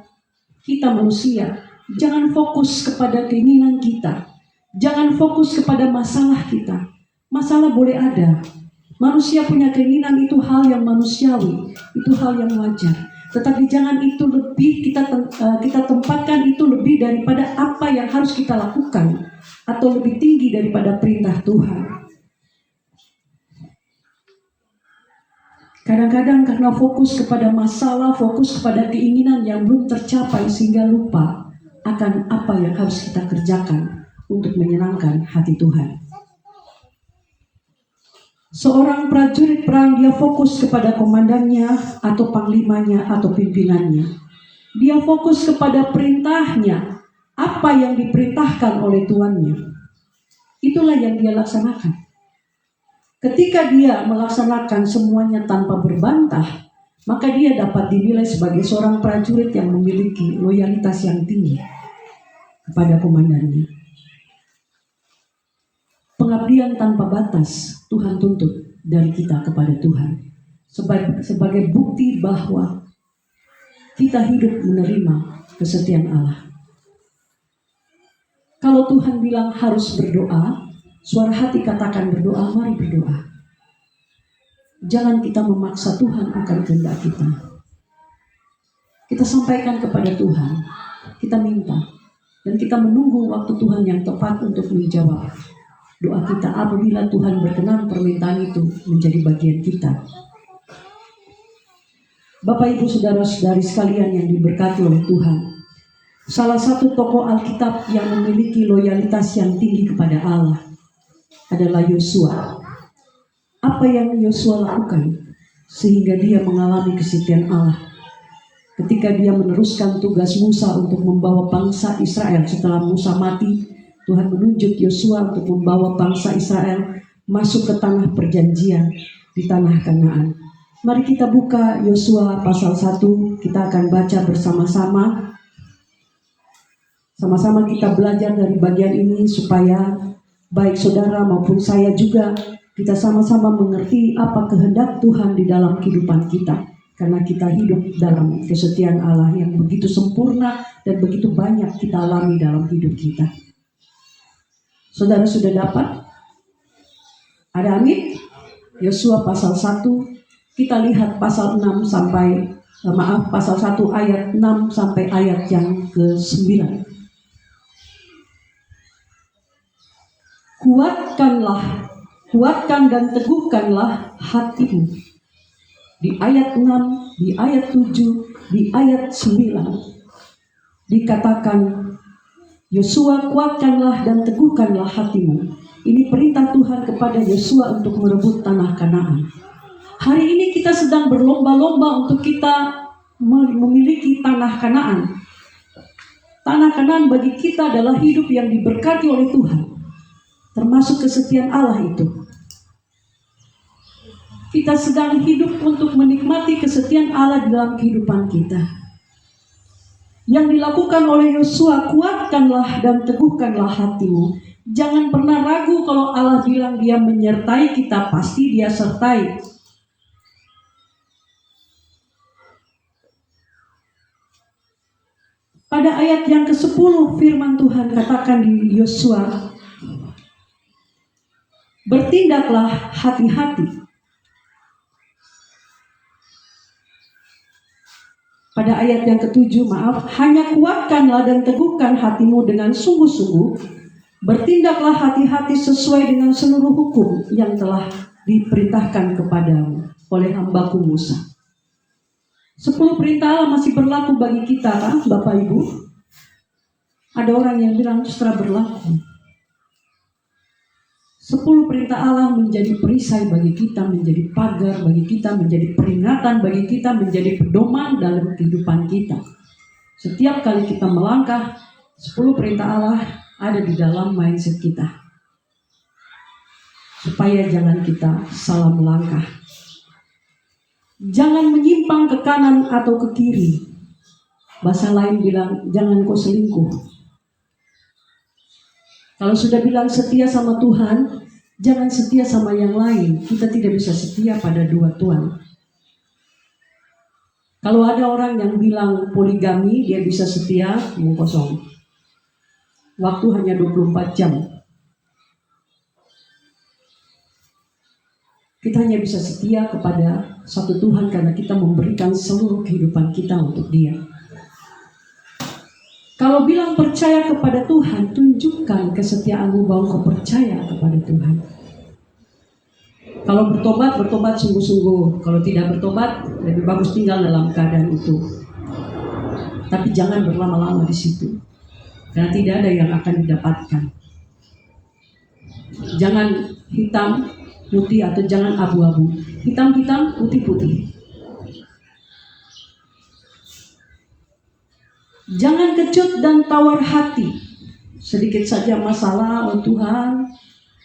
kita manusia. Jangan fokus kepada keinginan kita. Jangan fokus kepada masalah kita. Masalah boleh ada. Manusia punya keinginan, itu hal yang manusiawi. Itu hal yang wajar. Tetapi jangan itu lebih kita tempatkan itu lebih daripada apa yang harus kita lakukan. Atau lebih tinggi daripada perintah Tuhan. Kadang-kadang karena fokus kepada masalah, fokus kepada keinginan yang belum tercapai sehingga lupa akan apa yang harus kita kerjakan untuk menyenangkan hati Tuhan. Seorang prajurit perang dia fokus kepada komandannya atau panglimanya atau pimpinannya. Dia fokus kepada perintahnya, apa yang diperintahkan oleh tuannya. Itulah yang dia laksanakan. Ketika dia melaksanakan semuanya tanpa berbantah, maka dia dapat dinilai sebagai seorang prajurit yang memiliki loyalitas yang tinggi kepada komandannya. Pengabdian tanpa batas Tuhan tuntut dari kita kepada Tuhan sebagai bukti bahwa kita hidup menerima kesetiaan Allah. Kalau Tuhan bilang harus berdoa, suara hati katakan berdoa, mari berdoa. Jangan kita memaksa Tuhan akan kehendak kita. Kita sampaikan kepada Tuhan, kita minta, dan kita menunggu waktu Tuhan yang tepat untuk menjawab doa kita. Apabila Tuhan berkenan permintaan itu menjadi bagian kita. Bapak Ibu Saudara-saudari sekalian yang diberkati oleh Tuhan, salah satu tokoh Alkitab yang memiliki loyalitas yang tinggi kepada Allah adalah Yosua. Apa yang Yosua lakukan sehingga dia mengalami kesetiaan Allah ketika dia meneruskan tugas Musa untuk membawa bangsa Israel setelah Musa mati? Tuhan menunjuk Yosua untuk membawa bangsa Israel masuk ke tanah perjanjian di tanah Kanaan. Mari kita buka Yosua pasal 1, kita akan baca bersama-sama. Sama-sama kita belajar dari bagian ini supaya baik saudara maupun saya juga kita sama-sama mengerti apa kehendak Tuhan di dalam kehidupan kita. Karena kita hidup dalam kesetiaan Allah yang begitu sempurna dan begitu banyak kita alami dalam hidup kita. Saudara sudah dapat? Ada amin? Yosua pasal 1, kita lihat pasal 6 sampai, pasal 1 ayat 6 sampai ayat yang ke-9. Kuatkan dan teguhkanlah hatimu. Di ayat 6, di ayat 7, di ayat 9 dikatakan, Yosua, kuatkanlah dan teguhkanlah hatimu. Ini perintah Tuhan kepada Yosua untuk merebut tanah Kanaan. Hari ini kita sedang berlomba-lomba untuk kita memiliki tanah Kanaan. Tanah Kanaan bagi kita adalah hidup yang diberkati oleh Tuhan, termasuk kesetiaan Allah itu. Kita sedang hidup untuk menikmati kesetiaan Allah di dalam kehidupan kita. Yang dilakukan oleh Yosua, kuatkanlah dan teguhkanlah hatimu. Jangan pernah ragu kalau Allah bilang dia menyertai kita, pasti dia sertai. Pada ayat yang ke-10 firman Tuhan katakan di Yosua, bertindaklah hati-hati. Pada ayat yang ke-7, hanya kuatkanlah dan teguhkan hatimu dengan sungguh-sungguh. Bertindaklah hati-hati sesuai dengan seluruh hukum yang telah diperintahkan kepadamu oleh hambaku Musa. 10 perintah Allah masih berlaku bagi kita, kan, Bapak Ibu? Ada orang yang bilang sudah berlaku. 10 perintah Allah menjadi perisai bagi kita, menjadi pagar bagi kita, menjadi peringatan bagi kita, menjadi pedoman dalam kehidupan kita. Setiap kali kita melangkah, 10 perintah Allah ada di dalam mindset kita. Supaya jangan kita salah melangkah. Jangan menyimpang ke kanan atau ke kiri. Bahasa lain bilang, jangan kau selingkuh. Kalau sudah bilang setia sama Tuhan, jangan setia sama yang lain. Kita tidak bisa setia pada dua Tuhan. Kalau ada orang yang bilang poligami, dia bisa setia, mau kosong. Waktu hanya 24 jam. Kita hanya bisa setia kepada satu Tuhan karena kita memberikan seluruh kehidupan kita untuk Dia. Kalau bilang percaya kepada Tuhan, tunjukkan kesetiaanmu bahwa kau percaya kepada Tuhan. Kalau bertobat sungguh-sungguh. Kalau tidak bertobat, lebih bagus tinggal dalam keadaan itu. Tapi jangan berlama-lama di situ. Karena tidak ada yang akan didapatkan. Jangan hitam, putih, atau jangan abu-abu. Hitam-hitam, putih-putih. Jangan kecut dan tawar hati. Sedikit saja masalah, oh Tuhan,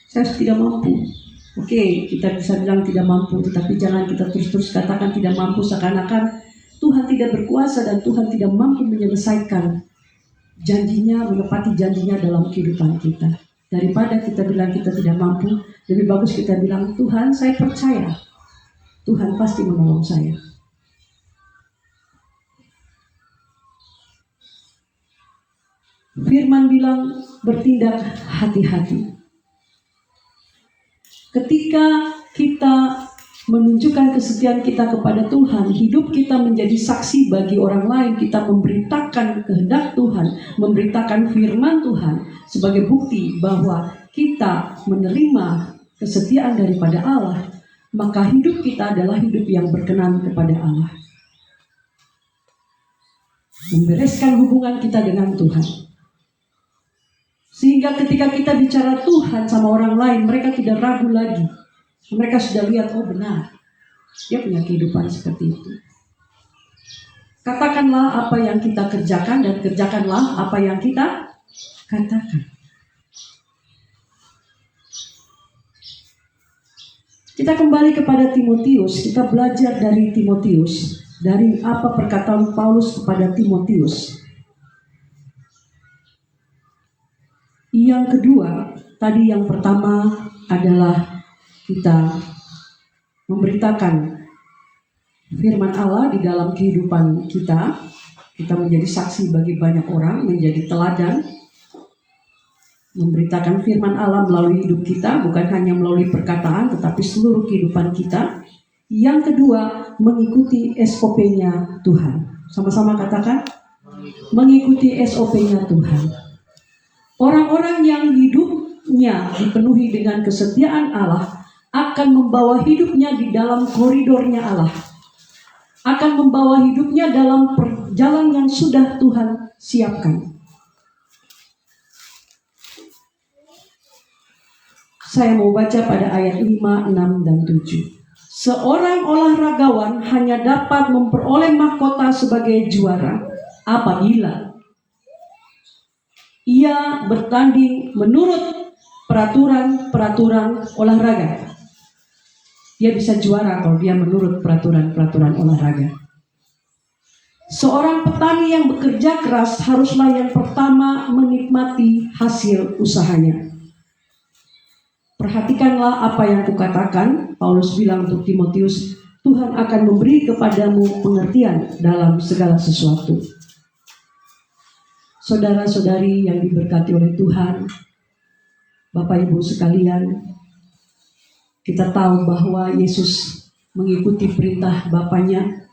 saya tidak mampu. Oke, kita bisa bilang tidak mampu, tetapi jangan kita terus-terus katakan tidak mampu seakan-akan Tuhan tidak berkuasa dan Tuhan tidak mampu menyelesaikan janjinya, menepati janjinya dalam kehidupan kita. Daripada kita bilang kita tidak mampu, lebih bagus kita bilang, Tuhan saya percaya, Tuhan pasti menolong saya. Firman bilang, bertindak hati-hati. Ketika kita menunjukkan kesetiaan kita kepada Tuhan, hidup kita menjadi saksi bagi orang lain. Kita memberitakan kehendak Tuhan, memberitakan firman Tuhan sebagai bukti bahwa kita menerima kesetiaan daripada Allah, maka hidup kita adalah hidup yang berkenan kepada Allah. Membereskan hubungan kita dengan Tuhan. Sehingga ketika kita bicara Tuhan sama orang lain, mereka tidak ragu lagi. Mereka sudah lihat, oh benar, dia punya kehidupan seperti itu. Katakanlah apa yang kita kerjakan dan kerjakanlah apa yang kita katakan. Kita kembali kepada Timotius, kita belajar dari Timotius, dari apa perkataan Paulus kepada Timotius. Yang kedua, tadi yang pertama adalah kita memberitakan firman Allah di dalam kehidupan kita. Kita menjadi saksi bagi banyak orang, menjadi teladan. Memberitakan firman Allah melalui hidup kita, bukan hanya melalui perkataan, tetapi seluruh kehidupan kita. Yang kedua, mengikuti SOP-nya Tuhan. Sama-sama katakan, mengikuti SOP-nya Tuhan. Orang-orang yang hidupnya dipenuhi dengan kesetiaan Allah akan membawa hidupnya di dalam koridornya Allah. Akan membawa hidupnya dalam perjalanan yang sudah Tuhan siapkan. Saya mau baca pada ayat 5, 6, dan 7. Seorang olahragawan hanya dapat memperoleh mahkota sebagai juara apabila ia bertanding menurut peraturan-peraturan olahraga. Dia bisa juara kalau dia menurut peraturan-peraturan olahraga. Seorang petani yang bekerja keras haruslah yang pertama menikmati hasil usahanya. Perhatikanlah apa yang kukatakan. Paulus bilang untuk Timotius, Tuhan akan memberi kepadamu pengertian dalam segala sesuatu. Saudara-saudari yang diberkati oleh Tuhan, Bapak Ibu sekalian, kita tahu bahwa Yesus mengikuti perintah Bapaknya.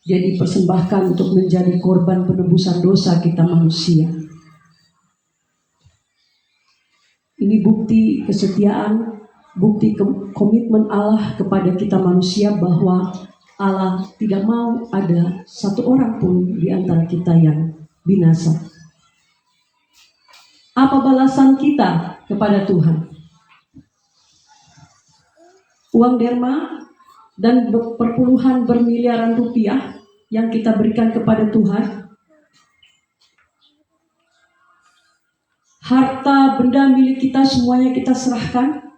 Dia dipersembahkan untuk menjadi korban penebusan dosa kita manusia. Ini bukti kesetiaan, bukti komitmen Allah kepada kita manusia bahwa Allah tidak mau ada satu orang pun di antara kita yang binasa. Apa balasan kita kepada Tuhan? Uang derma dan perpuluhan bermiliaran rupiah yang kita berikan kepada Tuhan, harta benda milik kita semuanya kita serahkan.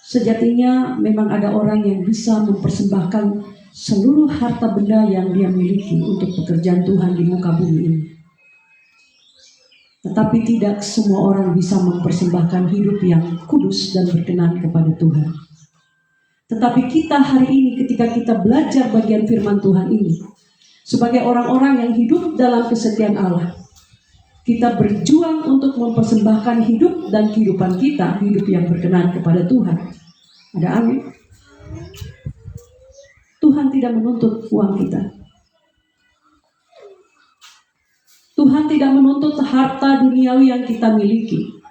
Sejatinya memang ada orang yang bisa mempersembahkan seluruh harta benda yang dia miliki untuk pekerjaan Tuhan di muka bumi ini. Tetapi tidak semua orang bisa mempersembahkan hidup yang kudus dan berkenan kepada Tuhan. Tetapi kita hari ini ketika kita belajar bagian firman Tuhan ini, sebagai orang-orang yang hidup dalam kesetiaan Allah, kita berjuang untuk mempersembahkan hidup dan kehidupan kita, hidup yang berkenan kepada Tuhan. Ada amin? Tuhan tidak menuntut uang kita. Tuhan tidak menuntut harta duniawi yang kita miliki.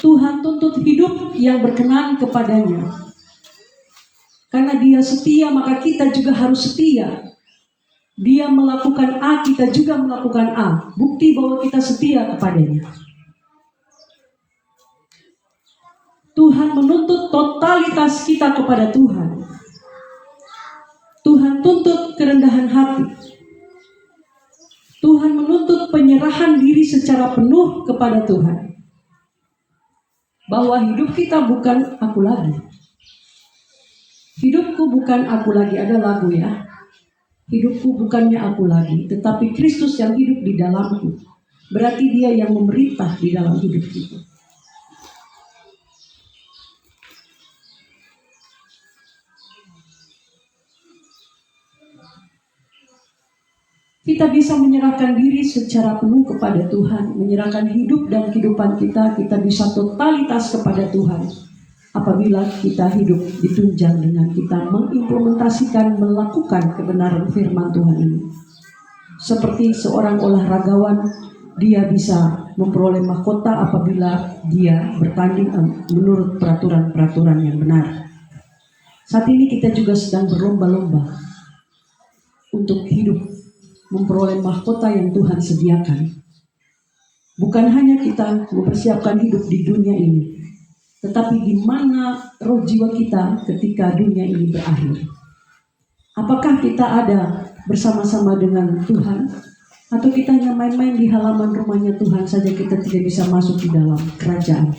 Tuhan tuntut hidup yang berkenan kepadanya. Karena Dia setia, maka kita juga harus setia. Dia melakukan A, kita juga melakukan A. Bukti bahwa kita setia kepadanya. Tuhan menuntut totalitas kita kepada Tuhan. Tuhan tuntut kerendahan hati. Tuhan menuntut penyerahan diri secara penuh kepada Tuhan. Bahwa hidup kita bukan aku lagi. Hidupku bukan aku lagi, ada lagu ya. Hidupku bukannya aku lagi, tetapi Kristus yang hidup di dalamku. Berarti Dia yang memerintah di dalam hidup kita. Kita bisa menyerahkan diri secara penuh kepada Tuhan, menyerahkan hidup dan kehidupan kita bisa totalitas kepada Tuhan. Apabila kita hidup ditunjang dengan kita mengimplementasikan, melakukan kebenaran firman Tuhan ini. Seperti seorang olahragawan, dia bisa memperoleh mahkota apabila dia bertanding menurut peraturan-peraturan yang benar. Saat ini kita juga sedang berlomba-lomba untuk hidup memperoleh mahkota yang Tuhan sediakan. Bukan hanya kita mempersiapkan hidup di dunia ini, tetapi di mana roh jiwa kita ketika dunia ini berakhir. Apakah kita ada bersama-sama dengan Tuhan, atau kita hanya main-main di halaman rumahnya Tuhan saja, kita tidak bisa masuk di dalam kerajaan.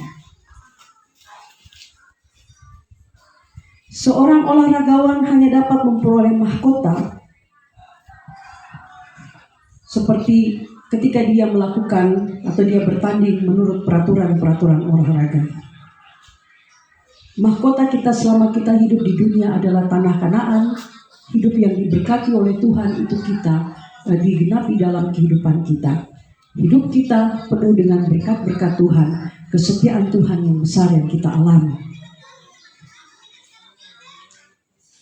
Seorang olahragawan hanya dapat memperoleh mahkota seperti ketika dia melakukan atau dia bertanding menurut peraturan-peraturan olahraga. Mahkota kita selama kita hidup di dunia adalah tanah Kanaan, hidup yang diberkati oleh Tuhan itu kita digenapi dalam kehidupan kita. Hidup kita penuh dengan berkat-berkat Tuhan, kesetiaan Tuhan yang besar yang kita alami.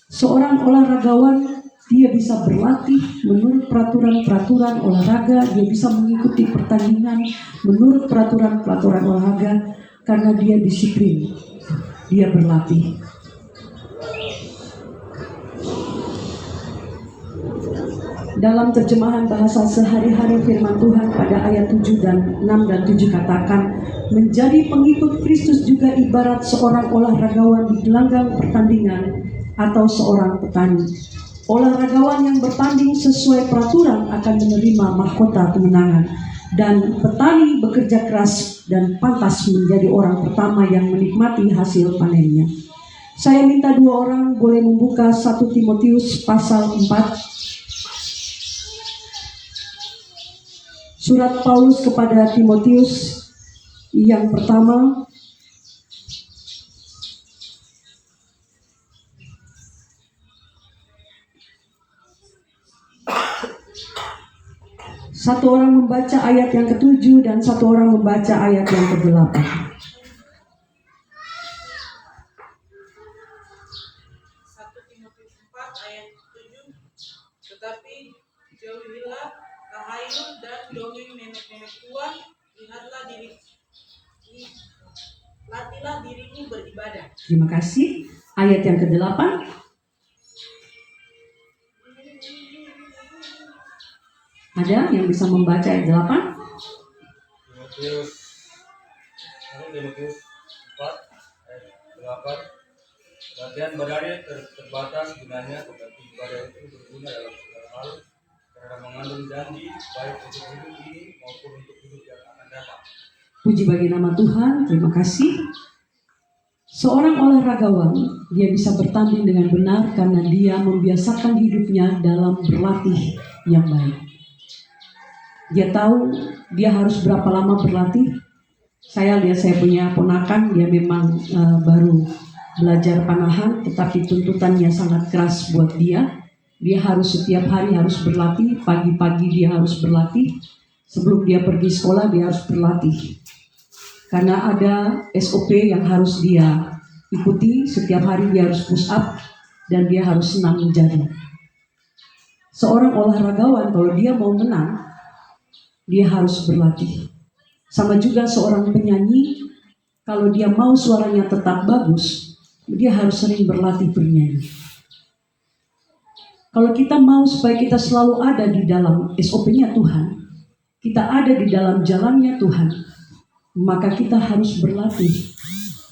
Seorang olahragawan, dia bisa berlatih menurut peraturan-peraturan olahraga, dia bisa mengikuti pertandingan menurut peraturan-peraturan olahraga karena dia disiplin, dia berlatih. Dalam terjemahan bahasa sehari-hari firman Tuhan pada ayat 7 dan 6 dan 7 katakan, menjadi pengikut Kristus juga ibarat seorang olahragawan di gelanggang pertandingan atau seorang petani. Olahragawan yang bertanding sesuai peraturan akan menerima mahkota kemenangan, dan petani bekerja keras dan pantas menjadi orang pertama yang menikmati hasil panennya. Saya minta dua orang boleh membuka 1 Timotius pasal 4. Surat Paulus kepada Timotius yang pertama, satu orang membaca ayat yang ke-7 dan satu orang membaca ayat yang ke-8. 1 Timotius 4 ayat 7. Tetapi jauhilah tahayul dan dongeng nenek-nenek tua, latihlah dirimu beribadah. Terima kasih. Ayat yang ke-8. Ada yang bisa membaca ayat 8? Timotius 4 ayat 8. Latihan badani terbatas gunanya, tetapi ibadah itu berguna dalam segala hal karena mengandung janji baik untuk hidup ini maupun untuk hidup yang akan datang. Puji bagi nama Tuhan, terima kasih. Seorang olahragawan, dia bisa bertanding dengan benar karena dia membiasakan hidupnya dalam berlatih yang baik. Dia tahu dia harus berapa lama berlatih. Saya lihat saya punya ponakan, dia memang baru belajar panahan, tetapi tuntutannya sangat keras buat dia. Dia harus setiap hari harus berlatih, pagi-pagi dia harus berlatih. Sebelum dia pergi sekolah dia harus berlatih. Karena ada SOP yang harus dia ikuti, setiap hari dia harus push up dan dia harus senam menjadi. Seorang olahragawan kalau dia mau menang, dia harus berlatih. Sama juga seorang penyanyi, kalau dia mau suaranya tetap bagus, dia harus sering berlatih bernyanyi. Kalau kita mau supaya kita selalu ada di dalam SOP-nya Tuhan, kita ada di dalam jalannya Tuhan, maka kita harus berlatih.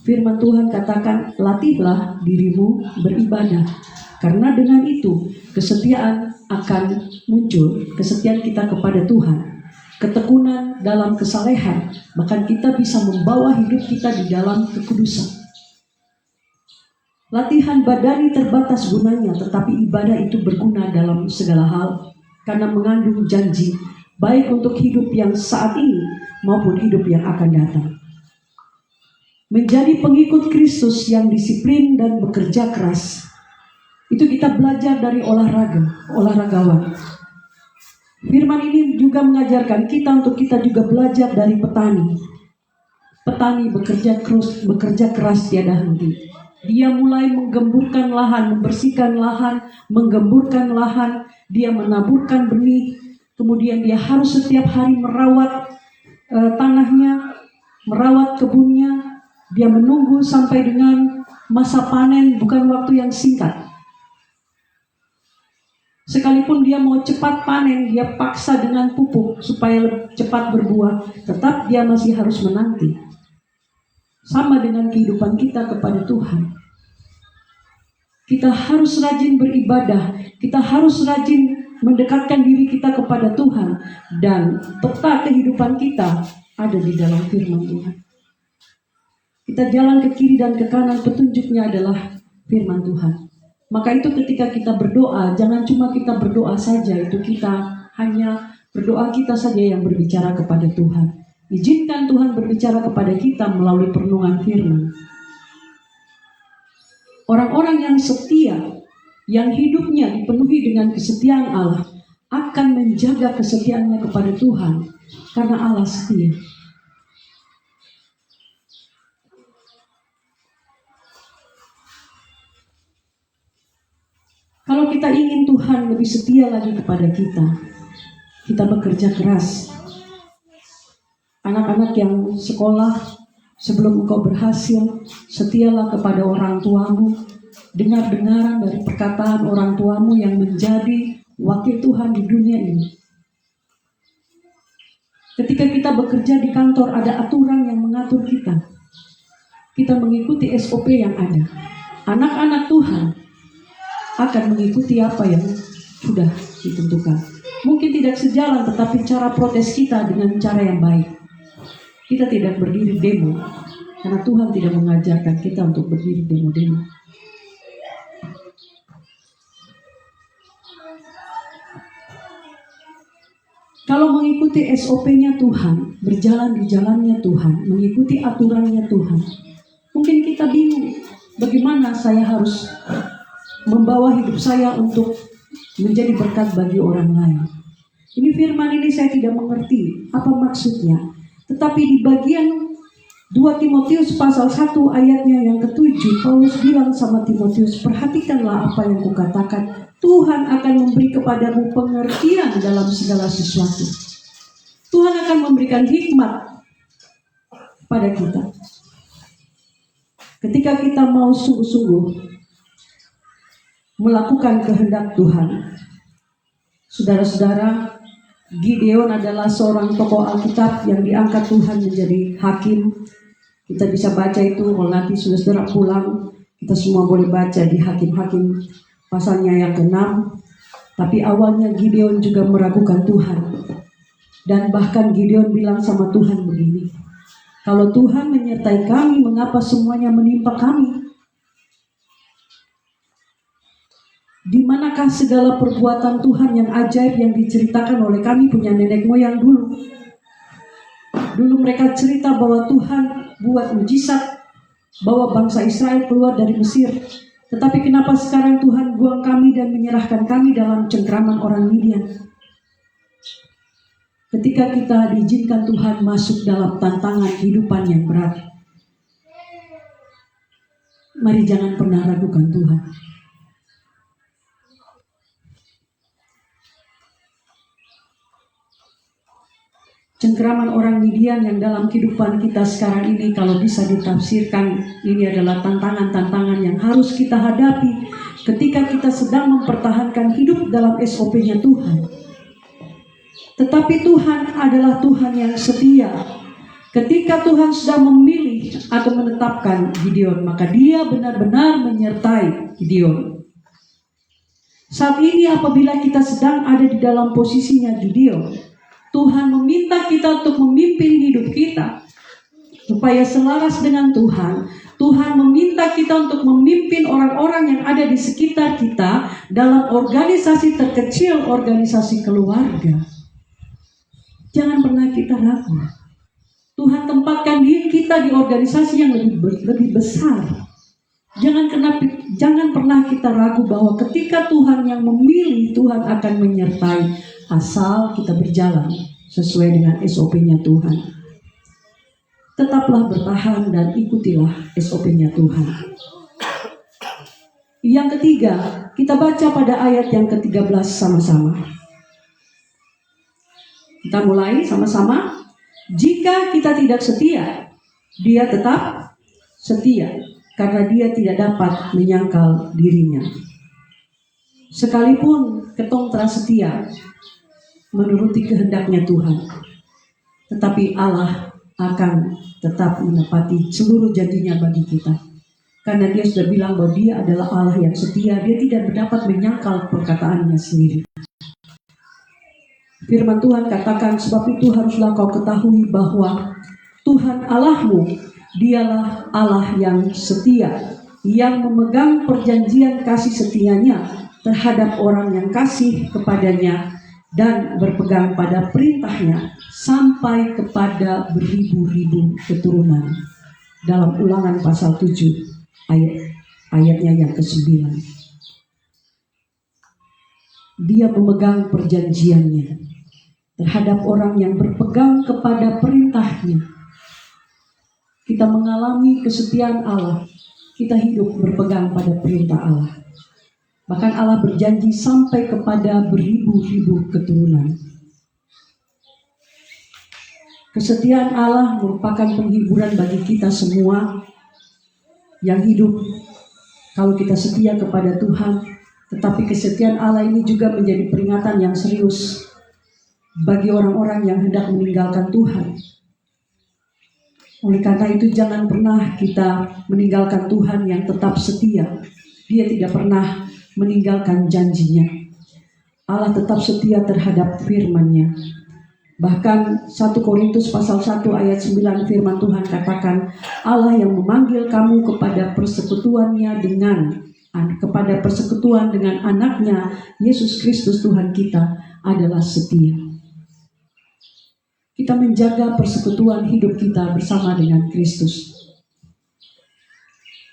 Firman Tuhan katakan, latihlah dirimu beribadah. Karena dengan itu, kesetiaan akan muncul, kesetiaan kita kepada Tuhan. Ketekunan dalam kesalehan, bahkan kita bisa membawa hidup kita di dalam kekudusan. Latihan badani terbatas gunanya, tetapi ibadah itu berguna dalam segala hal, karena mengandung janji, baik untuk hidup yang saat ini, maupun hidup yang akan datang. Menjadi pengikut Kristus yang disiplin dan bekerja keras, itu kita belajar dari olahragawan. Firman ini juga mengajarkan kita untuk kita juga belajar dari petani. Petani bekerja keras tiada henti. Dia mulai menggemburkan lahan, membersihkan lahan, menggemburkan lahan, dia menaburkan benih, kemudian dia harus setiap hari merawat tanahnya, merawat kebunnya. Dia menunggu sampai dengan masa panen, bukan waktu yang singkat. Sekalipun dia mau cepat panen, dia paksa dengan pupuk supaya cepat berbuah, tetap dia masih harus menanti. Sama dengan kehidupan kita kepada Tuhan. Kita harus rajin beribadah, kita harus rajin mendekatkan diri kita kepada Tuhan, dan peta kehidupan kita ada di dalam firman Tuhan. Kita jalan ke kiri dan ke kanan, petunjuknya adalah firman Tuhan. Maka itu ketika kita berdoa, jangan cuma kita berdoa saja, itu kita hanya berdoa kita saja yang berbicara kepada Tuhan. Izinkan Tuhan berbicara kepada kita melalui perenungan firman. Orang-orang yang setia, yang hidupnya dipenuhi dengan kesetiaan Allah, akan menjaga kesetiaannya kepada Tuhan, karena Allah setia. Kalau kita ingin Tuhan lebih setia lagi kepada kita bekerja keras. Anak-anak yang sekolah, sebelum engkau berhasil, setialah kepada orang tuamu. Dengar-dengaran dari perkataan orang tuamu yang menjadi wakil Tuhan di dunia ini. Ketika kita bekerja di kantor, ada aturan yang mengatur kita. Kita mengikuti SOP yang ada. Anak-anak Tuhan akan mengikuti apa yang sudah ditentukan. Mungkin tidak sejalan, tetapi cara protes kita dengan cara yang baik. Kita tidak berdiri demo, karena Tuhan tidak mengajarkan kita untuk berdiri demo-demo. Kalau mengikuti SOP-nya Tuhan, berjalan di jalannya Tuhan, mengikuti aturannya Tuhan, mungkin kita bingung, bagaimana saya harus membawa hidup saya untuk menjadi berkat bagi orang lain. Ini firman ini saya tidak mengerti apa maksudnya. Tetapi di bagian 2 Timotius pasal 1 ayatnya yang ke-7, Paulus bilang sama Timotius, perhatikanlah apa yang kukatakan. Tuhan akan memberi kepadamu pengertian dalam segala sesuatu. Tuhan akan memberikan hikmat pada kita. Ketika kita mau sungguh-sungguh melakukan kehendak Tuhan. Saudara-saudara, Gideon adalah seorang tokoh Alkitab yang diangkat Tuhan menjadi hakim. Kita bisa baca itu, kalau nanti saudara pulang, kita semua boleh baca di Hakim-Hakim pasalnya yang ke-6. Tapi awalnya Gideon juga meragukan Tuhan. Dan bahkan Gideon bilang sama Tuhan begini, kalau Tuhan menyertai kami, mengapa semuanya menimpa kami? Di manakah segala perbuatan Tuhan yang ajaib yang diceritakan oleh kami punya nenek moyang dulu? Dulu mereka cerita bahwa Tuhan buat mujizat, bahwa bangsa Israel keluar dari Mesir. Tetapi kenapa sekarang Tuhan buang kami dan menyerahkan kami dalam cengkraman orang Midian? Ketika kita diizinkan Tuhan masuk dalam tantangan kehidupan yang berat, mari jangan pernah ragukan Tuhan. Cengkraman orang Midian yang dalam kehidupan kita sekarang ini, kalau bisa ditafsirkan, ini adalah tantangan-tantangan yang harus kita hadapi ketika kita sedang mempertahankan hidup dalam SOP-nya Tuhan. Tetapi Tuhan adalah Tuhan yang setia. Ketika Tuhan sudah memilih atau menetapkan Gideon, maka Dia benar-benar menyertai Gideon. Saat ini apabila kita sedang ada di dalam posisinya Gideon, Tuhan meminta kita untuk memimpin hidup kita supaya selaras dengan Tuhan. Tuhan meminta kita untuk memimpin orang-orang yang ada di sekitar kita dalam organisasi terkecil, organisasi keluarga. Jangan pernah kita ragu. Tuhan tempatkan diri kita di organisasi yang lebih besar. Jangan pernah kita ragu bahwa ketika Tuhan yang memilih, Tuhan akan menyertai, asal kita berjalan sesuai dengan SOP-nya Tuhan. Tetaplah bertahan dan ikutilah SOP-nya Tuhan. Yang ketiga, kita baca pada ayat yang ke-13 sama-sama. Kita mulai sama-sama. Jika kita tidak setia, Dia tetap setia, karena Dia tidak dapat menyangkal dirinya. Sekalipun ketong telah setia menuruti kehendaknya Tuhan, tetapi Allah akan tetap menepati seluruh janjinya bagi kita. Karena Dia sudah bilang bahwa Dia adalah Allah yang setia. Dia tidak dapat menyangkal perkataannya sendiri. Firman Tuhan katakan, sebab itu haruslah kau ketahui bahwa Tuhan Allahmu, Dialah Allah yang setia, yang memegang perjanjian kasih setianya terhadap orang yang kasih kepadanya dan berpegang pada perintahnya sampai kepada beribu-ribu keturunan. Dalam Ulangan pasal 7 ayatnya yang ke-9. Dia memegang perjanjiannya terhadap orang yang berpegang kepada perintahnya. Kita mengalami kesetiaan Allah, kita hidup berpegang pada perintah Allah. Bahkan Allah berjanji sampai kepada beribu-ribu keturunan. Kesetiaan Allah merupakan penghiburan bagi kita semua yang hidup. Kalau kita setia kepada Tuhan, Tetapi kesetiaan Allah ini juga menjadi peringatan yang serius bagi orang-orang yang hendak meninggalkan Tuhan. Oleh karena itu jangan pernah kita meninggalkan Tuhan yang tetap setia. Dia tidak pernah meninggalkan janjinya. Allah tetap setia terhadap firman-Nya. Bahkan 1 Korintus pasal 1 ayat 9 firman Tuhan katakan, Allah yang memanggil kamu kepada persekutuannya kepada persekutuan dengan anaknya Yesus Kristus Tuhan kita adalah setia. Kita menjaga persekutuan hidup kita bersama dengan Kristus.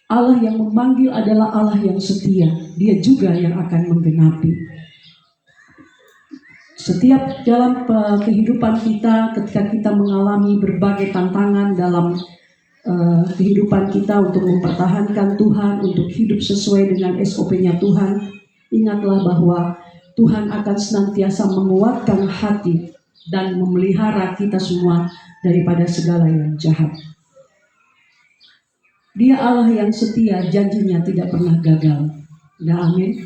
Allah yang memanggil adalah Allah yang setia. Dia juga yang akan menggenapi. Setiap dalam kehidupan kita, ketika kita mengalami berbagai tantangan dalam kehidupan kita untuk mempertahankan Tuhan, untuk hidup sesuai dengan SOP-nya Tuhan, ingatlah bahwa Tuhan akan senantiasa menguatkan hati dan memelihara kita semua daripada segala yang jahat. Dia Allah yang setia, janjinya tidak pernah gagal. Ya, amin.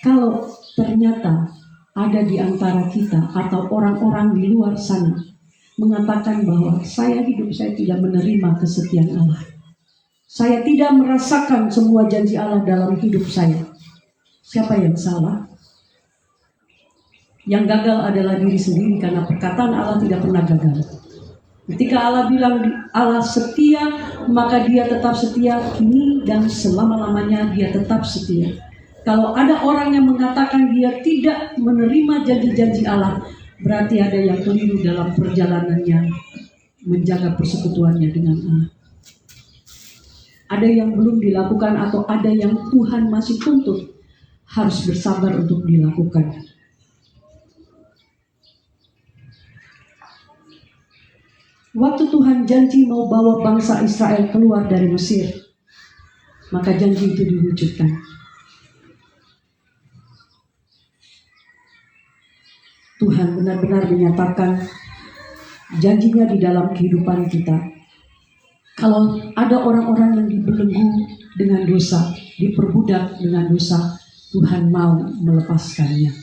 Kalau ternyata ada di antara kita atau orang-orang di luar sana mengatakan bahwa saya tidak menerima kesetiaan Allah, saya tidak merasakan semua janji Allah dalam hidup saya, siapa yang salah? Yang gagal adalah diri sendiri, karena perkataan Allah tidak pernah gagal. Ketika Allah bilang Allah setia, maka Dia tetap setia kini dan selama-lamanya. Dia tetap setia. Kalau ada orang yang mengatakan dia tidak menerima janji-janji Allah, berarti ada yang keliru dalam perjalanannya menjaga persekutuannya dengan Allah. Ada yang belum dilakukan atau ada yang Tuhan masih tuntut, harus bersabar untuk dilakukan. Waktu Tuhan janji mau bawa bangsa Israel keluar dari Mesir, maka janji itu diwujudkan. Tuhan benar-benar menyatakan janjinya di dalam kehidupan kita. Kalau ada orang-orang yang dibelenggu dengan dosa, diperbudak dengan dosa, Tuhan mau melepaskannya.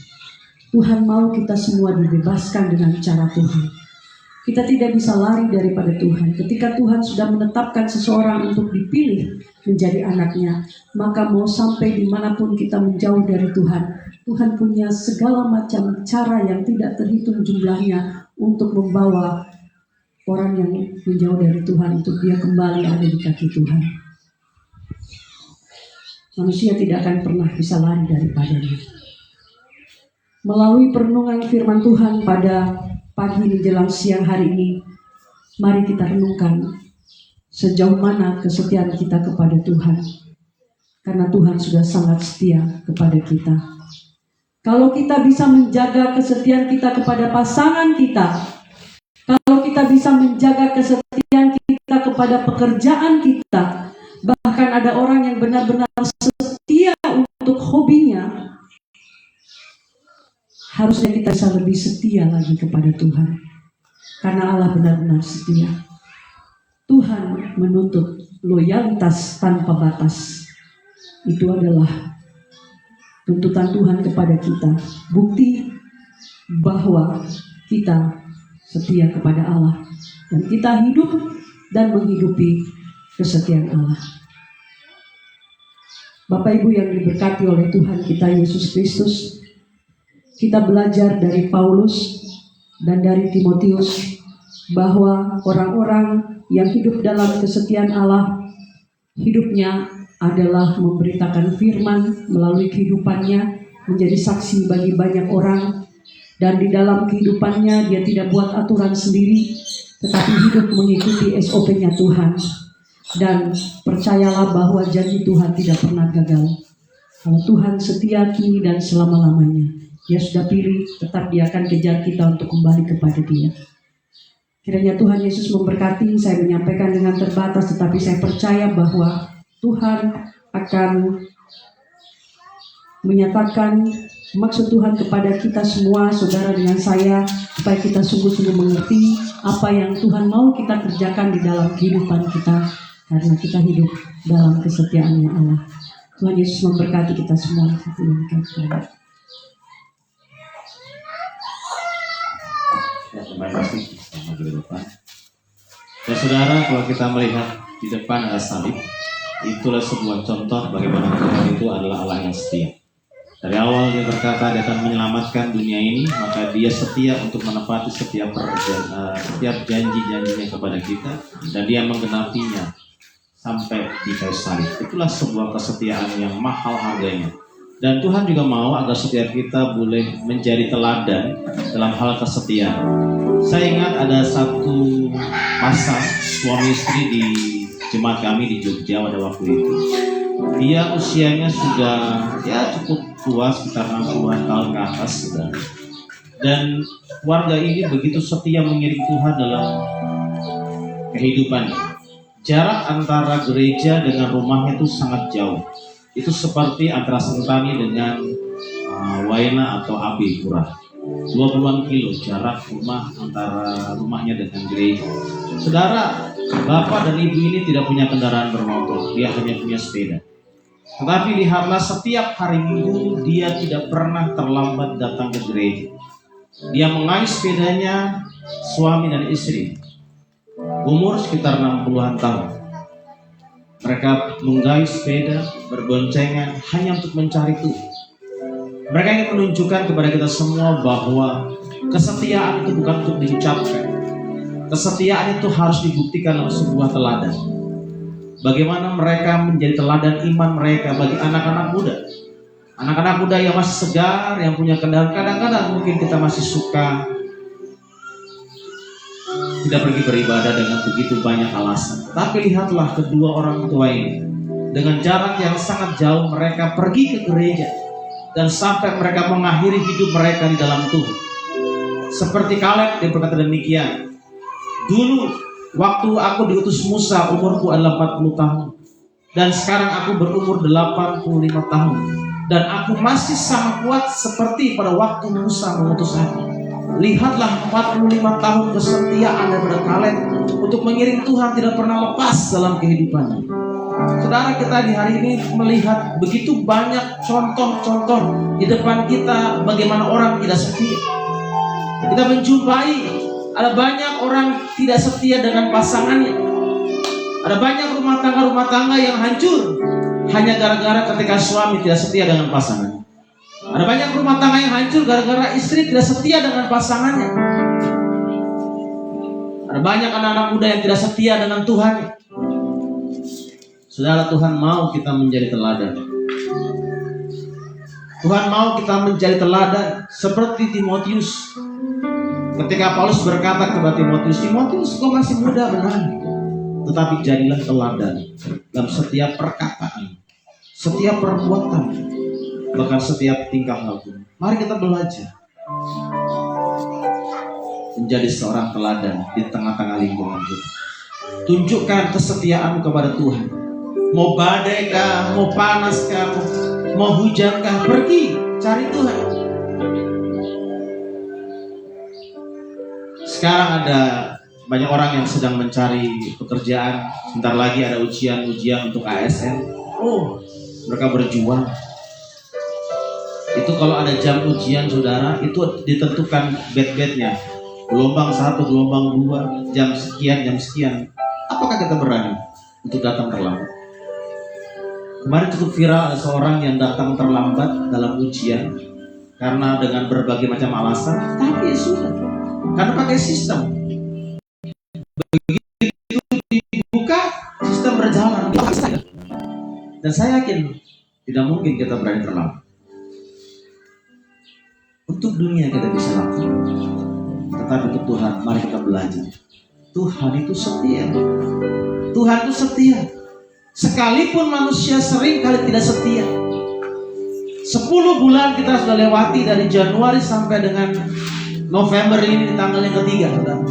Tuhan mau kita semua dibebaskan dengan cara Tuhan. Kita tidak bisa lari daripada Tuhan. Ketika Tuhan sudah menetapkan seseorang untuk dipilih menjadi anaknya, maka mau sampai dimanapun kita menjauh dari Tuhan, Tuhan punya segala macam cara yang tidak terhitung jumlahnya untuk membawa orang yang menjauh dari Tuhan untuk dia kembali ada di kaki Tuhan. Manusia tidak akan pernah bisa lari daripadanya. Melalui perenungan firman Tuhan pada pagi menjelang siang hari ini, mari kita renungkan sejauh mana kesetiaan kita kepada Tuhan. Karena Tuhan sudah sangat setia kepada kita. Kalau kita bisa menjaga kesetiaan kita kepada pasangan kita, kalau kita bisa menjaga kesetiaan kita kepada pekerjaan kita, bahkan ada orang yang benar-benar setia untuk hobinya, harusnya kita bisa lebih setia lagi kepada Tuhan. Karena Allah benar-benar setia. Tuhan menuntut loyalitas tanpa batas. Itu adalah tuntutan Tuhan kepada kita. Bukti bahwa kita setia kepada Allah. Dan kita hidup dan menghidupi kesetiaan Allah. Bapak Ibu yang diberkati oleh Tuhan kita Yesus Kristus, kita belajar dari Paulus dan dari Timotius bahwa orang-orang yang hidup dalam kesetiaan Allah, hidupnya adalah memberitakan firman melalui kehidupannya, menjadi saksi bagi banyak orang, dan di dalam kehidupannya dia tidak buat aturan sendiri, tetapi hidup mengikuti SOP-nya Tuhan. Dan percayalah bahwa janji Tuhan tidak pernah gagal. Kalau Tuhan setia kini dan selama-lamanya. Dia sudah pilih, tetap dia akan kejar kita untuk kembali kepada dia. Kiranya Tuhan Yesus memberkati. Saya menyampaikan dengan terbatas, tetapi saya percaya bahwa Tuhan akan menyatakan maksud Tuhan kepada kita semua, saudara dengan saya, supaya kita sungguh-sungguh mengerti apa yang Tuhan mau kita kerjakan di dalam kehidupan kita. karena kita hidup dalam kesetiaannya Allah. Tuhan Yesus memberkati kita semua. Satu yang kata. Ya, terima kasih sama di depan. Dan saudara, kalau kita melihat di depan ada salib, itulah sebuah contoh bagaimana Tuhan itu adalah Allah yang setia. Dari awal dia berkata dia akan menyelamatkan dunia ini, maka dia setia untuk menepati setiap janji-janjinya kepada kita, dan dia menggenapinya sampai di kayu salib. Itulah sebuah kesetiaan yang mahal harganya. Dan Tuhan juga mau agar setiap kita boleh menjadi teladan dalam hal kesetiaan. Saya ingat ada satu pasang suami istri di jemaat kami di Jogja pada waktu itu. Dia usianya sudah cukup tua, sekitar 60-an tahun ke atas sudah. Dan warga ini begitu setia mengiring Tuhan dalam kehidupannya. Jarak antara gereja dengan rumahnya itu sangat jauh. Itu seperti antara Sentani dengan Waena atau Abi Pura. 20-an kilo jarak rumah antara rumahnya dengan gereja. Saudara, bapak dan ibu ini tidak punya kendaraan bermotor, dia hanya punya sepeda. Tetapi lihatlah, setiap hari Minggu dia tidak pernah terlambat datang ke gereja. Dia mengayuh sepedanya, suami dan istri, umur sekitar 60-an tahun. Mereka menggayuh sepeda, berboncengan hanya untuk mencari Tuhan. Mereka ingin menunjukkan kepada kita semua bahwa kesetiaan itu bukan untuk diucapkan. Kesetiaan itu harus dibuktikan oleh sebuah teladan. Bagaimana mereka menjadi teladan iman mereka bagi anak-anak muda. Anak-anak muda yang masih segar, yang punya kendaraan. Kadang-kadang mungkin kita masih suka tidak pergi beribadah dengan begitu banyak alasan. Tapi lihatlah kedua orang tua ini, dengan jarak yang sangat jauh mereka pergi ke gereja, dan sampai mereka mengakhiri hidup mereka di dalam Tuhan. Seperti Kaleb, dia berkata demikian, dulu waktu aku diutus Musa umurku adalah 40 tahun, dan sekarang aku berumur 85 tahun, dan aku masih sama kuat seperti pada waktu Musa mengutus aku. Lihatlah 45 tahun kesetiaan daripada Kaleb untuk mengiring Tuhan tidak pernah lepas dalam kehidupannya. Saudara, kita di hari ini melihat begitu banyak contoh-contoh di depan kita bagaimana orang tidak setia. Kita menjumpai ada banyak orang tidak setia dengan pasangannya. Ada banyak rumah tangga yang hancur hanya gara-gara ketika suami tidak setia dengan pasangannya. Ada banyak rumah tangga yang hancur gara-gara istri tidak setia dengan pasangannya. Ada banyak anak-anak muda yang tidak setia dengan Tuhan. Saudara, Tuhan mau kita menjadi teladan. Tuhan mau kita menjadi teladan seperti Timotius. Ketika Paulus berkata kepada Timotius, kau masih muda benar, tetapi jadilah teladan dalam setiap perkataan, setiap perbuatan, bahkan setiap tingkah laku. Mari kita belajar menjadi seorang teladan di tengah-tengah lingkungan kita. Tunjukkan kesetiaanmu kepada Tuhan. Mau badai kah, mau panas kah, mau hujan kah, pergi cari Tuhan. Sekarang ada banyak orang yang sedang mencari pekerjaan. Sebentar lagi ada ujian untuk ASN. Mereka berjuang. Itu kalau ada jam ujian, saudara, itu ditentukan bed-bednya. Gelombang 1, gelombang 2, jam sekian. Apakah kita berani untuk datang terlambat? Kemarin cukup viral ada seorang yang datang terlambat dalam ujian karena dengan berbagai macam alasan, tapi sudah, karena pakai sistem. Begitu dibuka, sistem berjalan. Dan saya yakin tidak mungkin kita berani terlambat. Untuk dunia kita bisa lakukan, tetapi untuk Tuhan, mari kita belajar. Tuhan itu setia. Tuhan itu setia. Sekalipun manusia sering kali tidak setia. 10 bulan kita sudah lewati dari Januari sampai dengan November ini di tanggal yang ketiga. Saudara.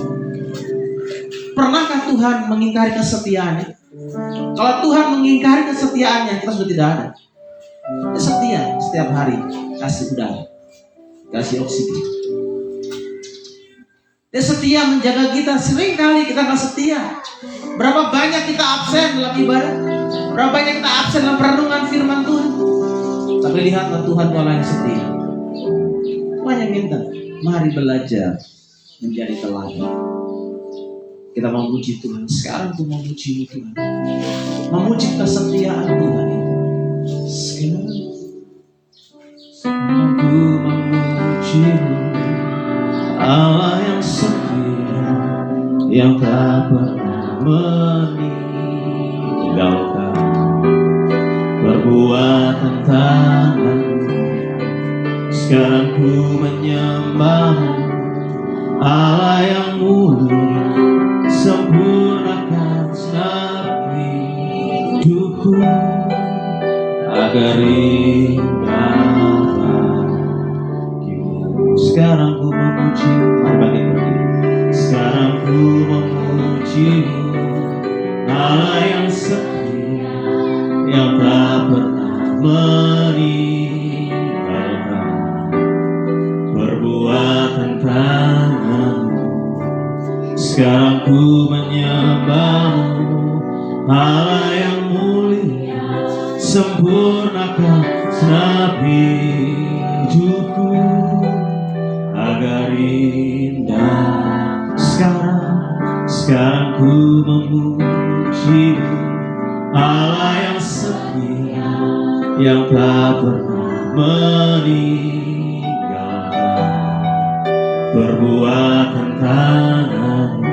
Pernahkah Tuhan mengingkari kesetiaannya? Kalau Tuhan mengingkari kesetiaannya, kita sudah tidak ada. Dia setia setiap hari, kasih udara, kasih oksigen. Dia setia menjaga kita. Sering kali kita nggak setia. Berapa banyak kita absen dalam ibadah, berapa banyak kita absen dalam perenungan firman Tuhan. Tapi lihatlah Tuhan Allah yang setia. Banyak minta, mari belajar menjadi teladan. Kita memuji Tuhan. Sekarang aku memuji Tuhan, memuji kesetiaan Tuhan. Sekarang aku memuji Allah yang setia, yang tak pernah meninggalkan perbuatan tangan. Sekarang ku menyembah Allah yang mulia, sempurnakan senapi hidupku agar indah bagimu. Sekarang ku memuji, mari bangkit berdiri. Sekarang ku memuji Allah yang setia, yang tak pernah meninggalkan perbuatan tanganmu. Sekarang ku menyembahmu Allah yang mulia, sempurnakan senapi hidupku agar indah. Sekarang ku memuji Allah yang setia, yang tak pernah meninggalkan perbuatan tanganmu.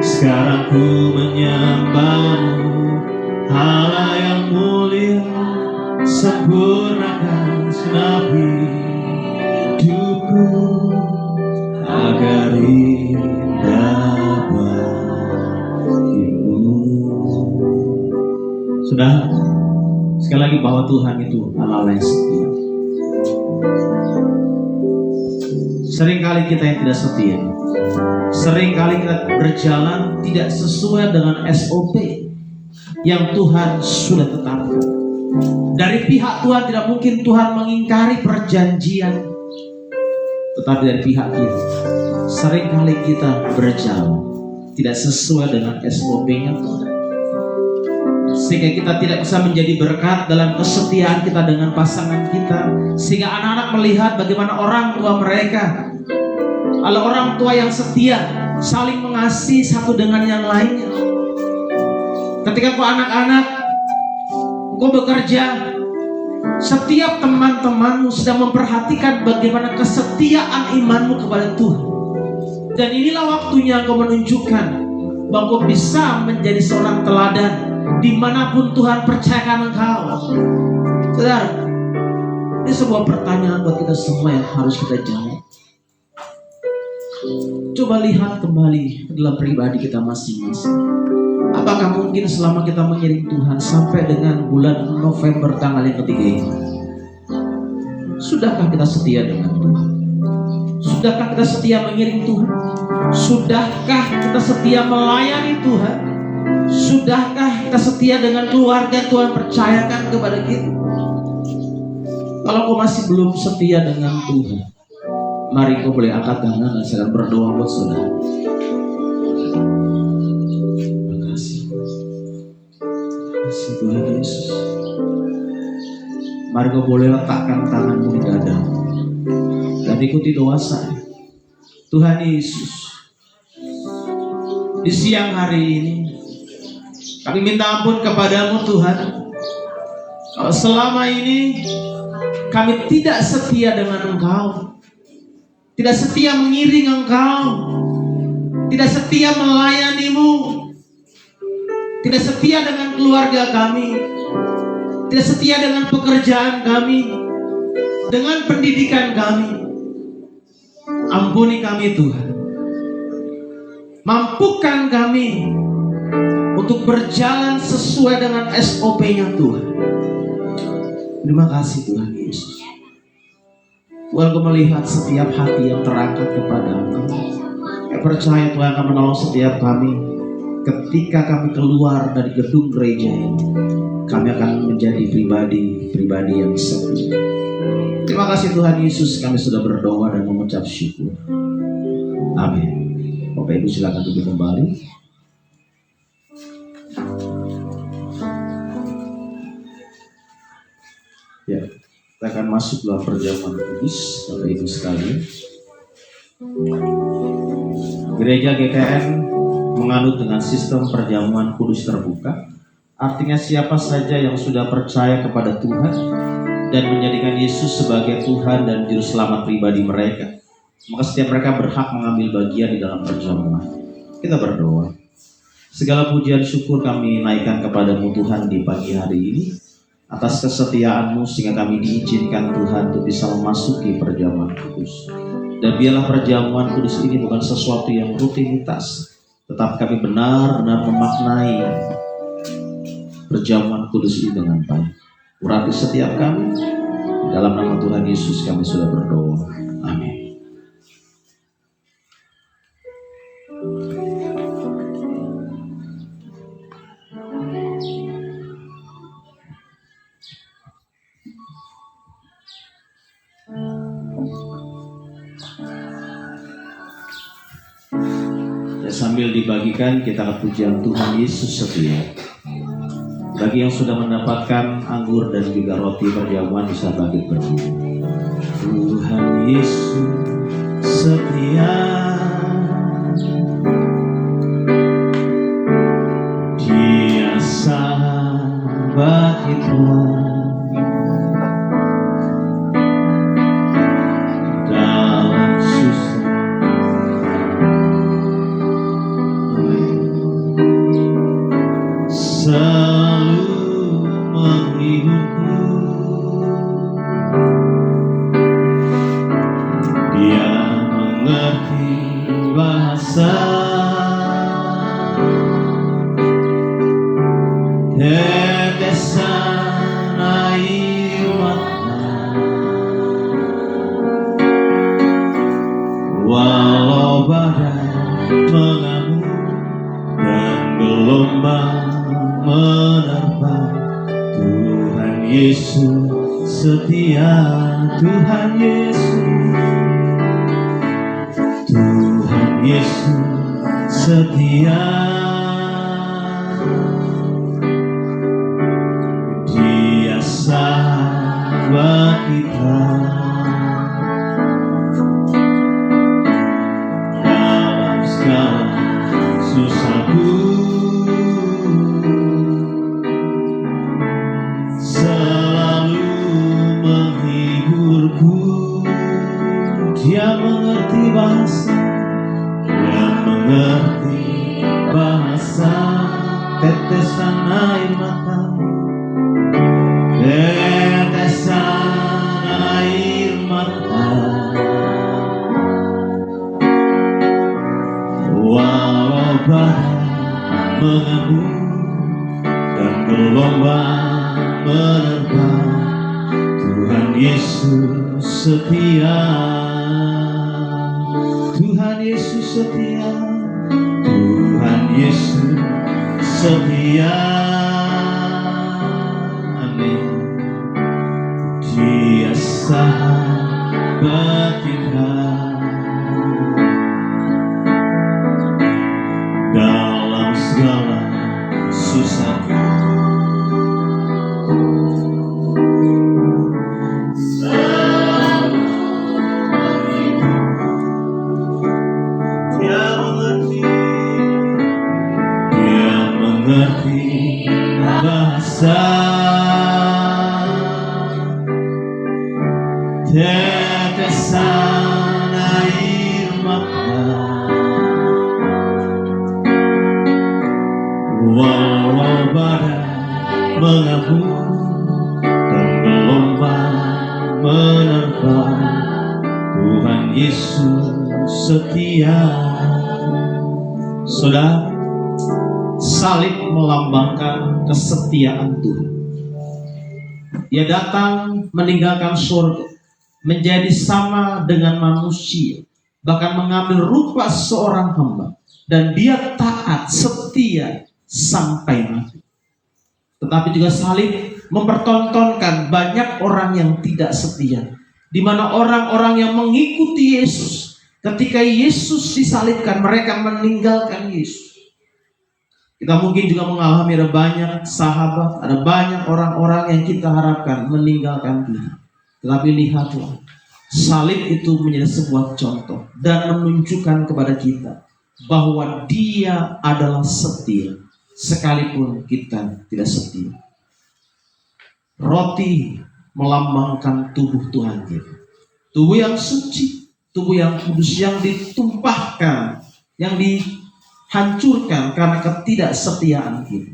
Sekarang ku menyembahmu Allah yang mulia, sempurnakan senapi hidupku agar indah bagimu. Sudah, sekali lagi bahwa Tuhan itu Allah yang setia. Seringkali kita yang tidak setia, seringkali kita berjalan tidak sesuai dengan SOP yang Tuhan sudah tetapkan. Dari pihak Tuhan tidak mungkin Tuhan mengingkari perjanjian, tetapi dari pihak kita seringkali kita berjalan tidak sesuai dengan SOP-nya Tuhan, sehingga kita tidak bisa menjadi berkat dalam kesetiaan kita dengan pasangan kita. Sehingga anak-anak melihat bagaimana orang tua mereka adalah orang tua yang setia, saling mengasihi satu dengan yang lainnya. Ketika kau anak-anak, kau bekerja, setiap teman-temanmu sedang memperhatikan bagaimana kesetiaan imanmu kepada Tuhan. Dan inilah waktunya kau menunjukkan bahwa kau bisa menjadi seorang teladan dimanapun Tuhan percayakan engkau. Saudara, ini sebuah pertanyaan buat kita semua yang harus kita jawab. Coba lihat kembali dalam pribadi kita masing-masing. Apakah mungkin selama kita mengiring Tuhan sampai dengan bulan November tanggal yang ketiga ini, sudahkah kita setia dengan Tuhan? Sudahkah kita setia mengiring Tuhan? Sudahkah kita setia melayani Tuhan? Sudahkah kita setia dengan keluarga Tuhan percayakan kepada kita? Kalau kau masih belum setia dengan Tuhan, mari kau boleh angkat tangan dan sedang berdoa buat saudara. Terima kasih Tuhan Yesus. Mari kau boleh letakkan tanganmu di dada dan ikuti doa saya. Tuhan Yesus, di siang hari ini kami minta ampun kepadamu Tuhan, kalau selama ini kami tidak setia dengan Engkau, tidak setia mengiring Engkau, tidak setia melayanimu, tidak setia dengan keluarga kami, tidak setia dengan pekerjaan kami, dengan pendidikan kami. Ampuni kami Tuhan, mampukan kami untuk berjalan sesuai dengan SOP-nya Tuhan. Terima kasih Tuhan Yesus. Tuhan, Kau melihat setiap hati yang terangkat kepada-Mu. Saya percaya Tuhan akan menolong setiap kami. Ketika kami keluar dari gedung gereja ini, kami akan menjadi pribadi yang setia. Terima kasih Tuhan Yesus, kami sudah berdoa dan mengucap syukur. Amin. Bapak Ibu silakan duduk kembali. Ya, kita akan masuk dalam perjamuan kudus, Bapak Ibu sekalian. Gereja GKN menganut dengan sistem perjamuan kudus terbuka. Artinya siapa saja yang sudah percaya kepada Tuhan dan menjadikan Yesus sebagai Tuhan dan Juru Selamat pribadi mereka, maka setiap mereka berhak mengambil bagian di dalam perjamuan. Kita berdoa. Segala pujian syukur kami naikkan kepadamu Tuhan di pagi hari ini, atas kesetiaan-Mu sehingga kami diizinkan Tuhan untuk bisa memasuki perjamuan kudus. Dan biarlah perjamuan kudus ini bukan sesuatu yang rutinitas, tetapi kami benar-benar memaknai perjamuan kudus ini dengan baik. Urapi setiap kami, dalam nama Tuhan Yesus kami sudah berdoa. Amin. Ya, sambil dibagikan kita akan pujian Tuhan Yesus setia. Bagi yang sudah mendapatkan anggur dan juga roti perjamuan bisa bagi berdiri. Tuhan Yesus setia, Dia sahabat kita. Tetesan air mata, walau badai mengamuk dan gelombang menerpa, Tuhan Yesus setia. Tuhan Yesus, Tuhan Yesus setia. Sahabat kita dalam segala susahku, selalu menghiburku. Dia mengerti bahasa, Dia mengerti bahasa tetesan air mata. Tetesan air mata, walau badai mengamuk dan gelombang menerpa, Tuhan Yesus setia. Tuhan Yesus setia, Tuhan Yesus setia. Dia sahabat kita dalam segala susahku. Selalu Dia mengerti bahasa. Tetesan air mata, walau badai mengamuk dan gelombang menerpa, Tuhan Yesus setia. Saudara, salib melambangkan kesetiaan Tuhan. Dia datang meninggalkan surga, menjadi sama dengan manusia, bahkan mengambil rupa seorang hamba, dan dia taat setia sampai mati. Tetapi juga salib mempertontonkan banyak orang yang tidak setia, di mana orang-orang yang mengikuti Yesus Ketika Yesus disalibkan, mereka meninggalkan Yesus. Kita mungkin juga mengalami ada banyak sahabat, ada banyak orang-orang yang kita harapkan meninggalkan Tuhan. Tetapi lihatlah, salib itu menjadi sebuah contoh dan menunjukkan kepada kita bahwa Dia adalah setia, sekalipun kita tidak setia. Roti melambangkan tubuh Tuhan kita, tubuh yang suci, tubuh yang kudus, yang ditumpahkan, yang dihancurkan karena ketidaksetiaan kita.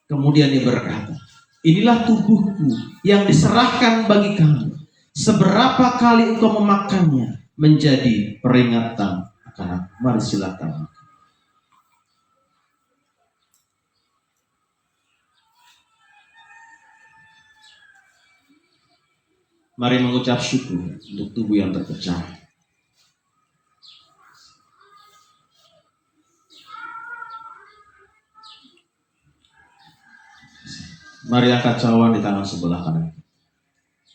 Kemudian Dia berkata, inilah tubuhku yang diserahkan bagi kamu. Seberapa kali engkau memakannya menjadi peringatan akan aku. Mari silakan. Mari mengucap syukur untuk tubuh yang terpecah. Mari angkat cawan di tangan sebelah kanan.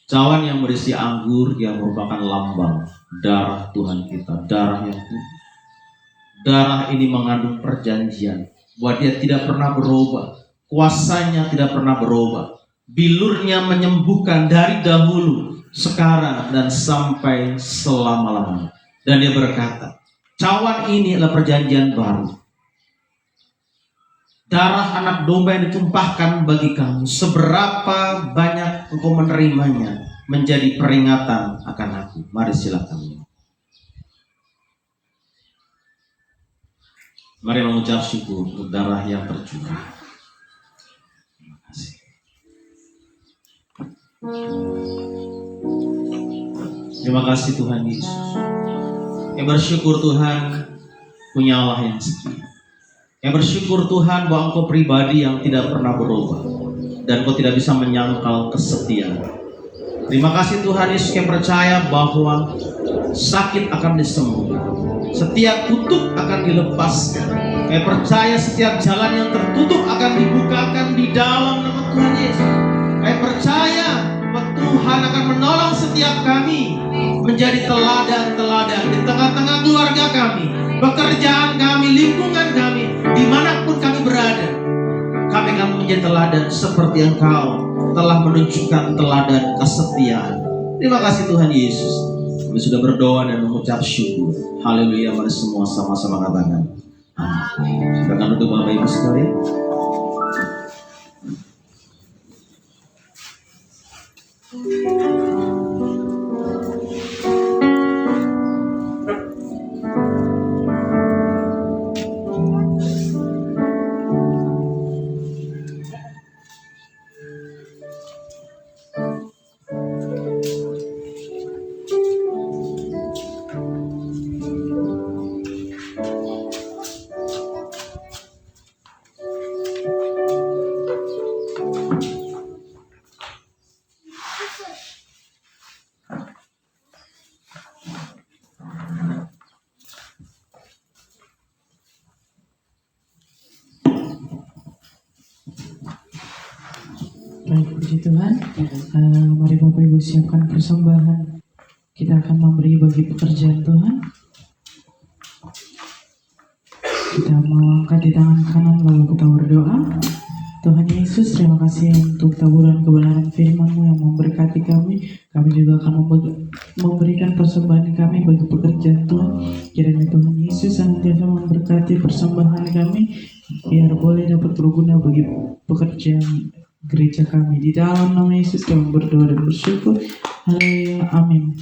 Cawan yang berisi anggur yang merupakan lambang darah Tuhan kita, darah yang putih. Darah ini mengandung perjanjian bahwa Dia tidak pernah berubah, kuasanya tidak pernah berubah. Bilurnya menyembuhkan dari dahulu, sekarang, dan sampai selama-lamanya. Dan Dia berkata, cawan ini adalah perjanjian baru. Darah anak domba yang ditumpahkan bagi kamu, seberapa banyak engkau menerimanya, menjadi peringatan akan aku. Mari silakan. Mari mengucap syukur untuk darah yang tercurah. Terima kasih. Terima kasih Tuhan Yesus. Yang bersyukur Tuhan punya Allah yang setia. Yang bersyukur Tuhan bahwa Engkau pribadi yang tidak pernah berubah dan Engkau tidak bisa menyangkal kesetiaan. Terima kasih Tuhan Yesus yang percaya bahwa sakit akan disembuhkan, setiap tutup akan dilepaskan. Yang percaya setiap jalan yang tertutup akan dibukakan di dalam nama Tuhan Yesus. Yang percaya bahwa Tuhan akan menolong setiap kami menjadi teladan-teladan di tengah-tengah keluarga kami, pekerjaan kami, lingkungan kami, dimanapun kami berada. Kami akan menjadi teladan seperti Engkau telah menunjukkan teladan kesetiaan. Terima kasih Tuhan Yesus. Kami sudah berdoa dan mengucap syukur. Haleluya. Mari semua sama-sama katakan amin. Silakan untuk Bapak Ibu sekalian. Baik, puji Tuhan. Mari Bapak Ibu siapkan persembahan. Kita akan memberi bagi pekerjaan Tuhan. Kita mau angkat di tangan kanan lalu kita berdoa. Tuhan Yesus, terima kasih untuk taburan kebenaran firman-Mu yang memberkati kami. Kami juga akan memberikan persembahan kami bagi pekerjaan Tuhan. Kiranya Tuhan Yesus senantiasa memberkati persembahan kami, biar boleh dapat berguna bagi pekerjaan gereja kami. Di dalam nama Yesus kami berdoa dan bersyukur. Haleluya. Amin.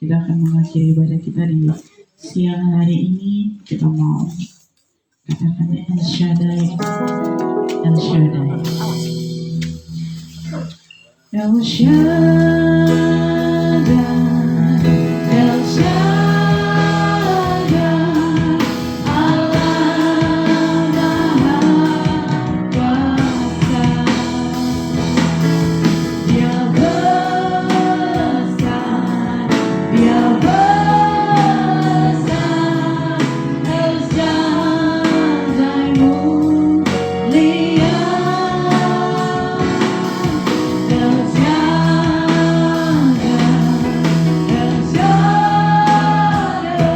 kita akan mengakhiri ibadah kita di siang hari ini. Kita mau katakan El Shaddai, El Shaddai, El Shaddai, El Shaddai, Allah Maha Kuasa. Dia besar, Dia besar, El Shaddai mulia, El Shaddai, El Shaddai,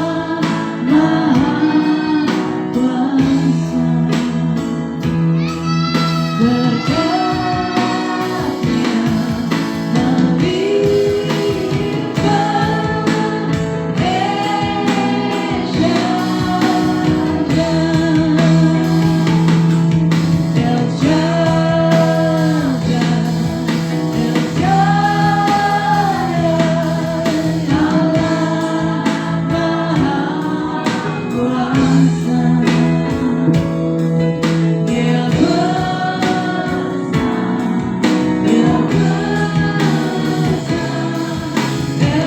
Allah Maha Kuasa. Berkatnya melimpah, El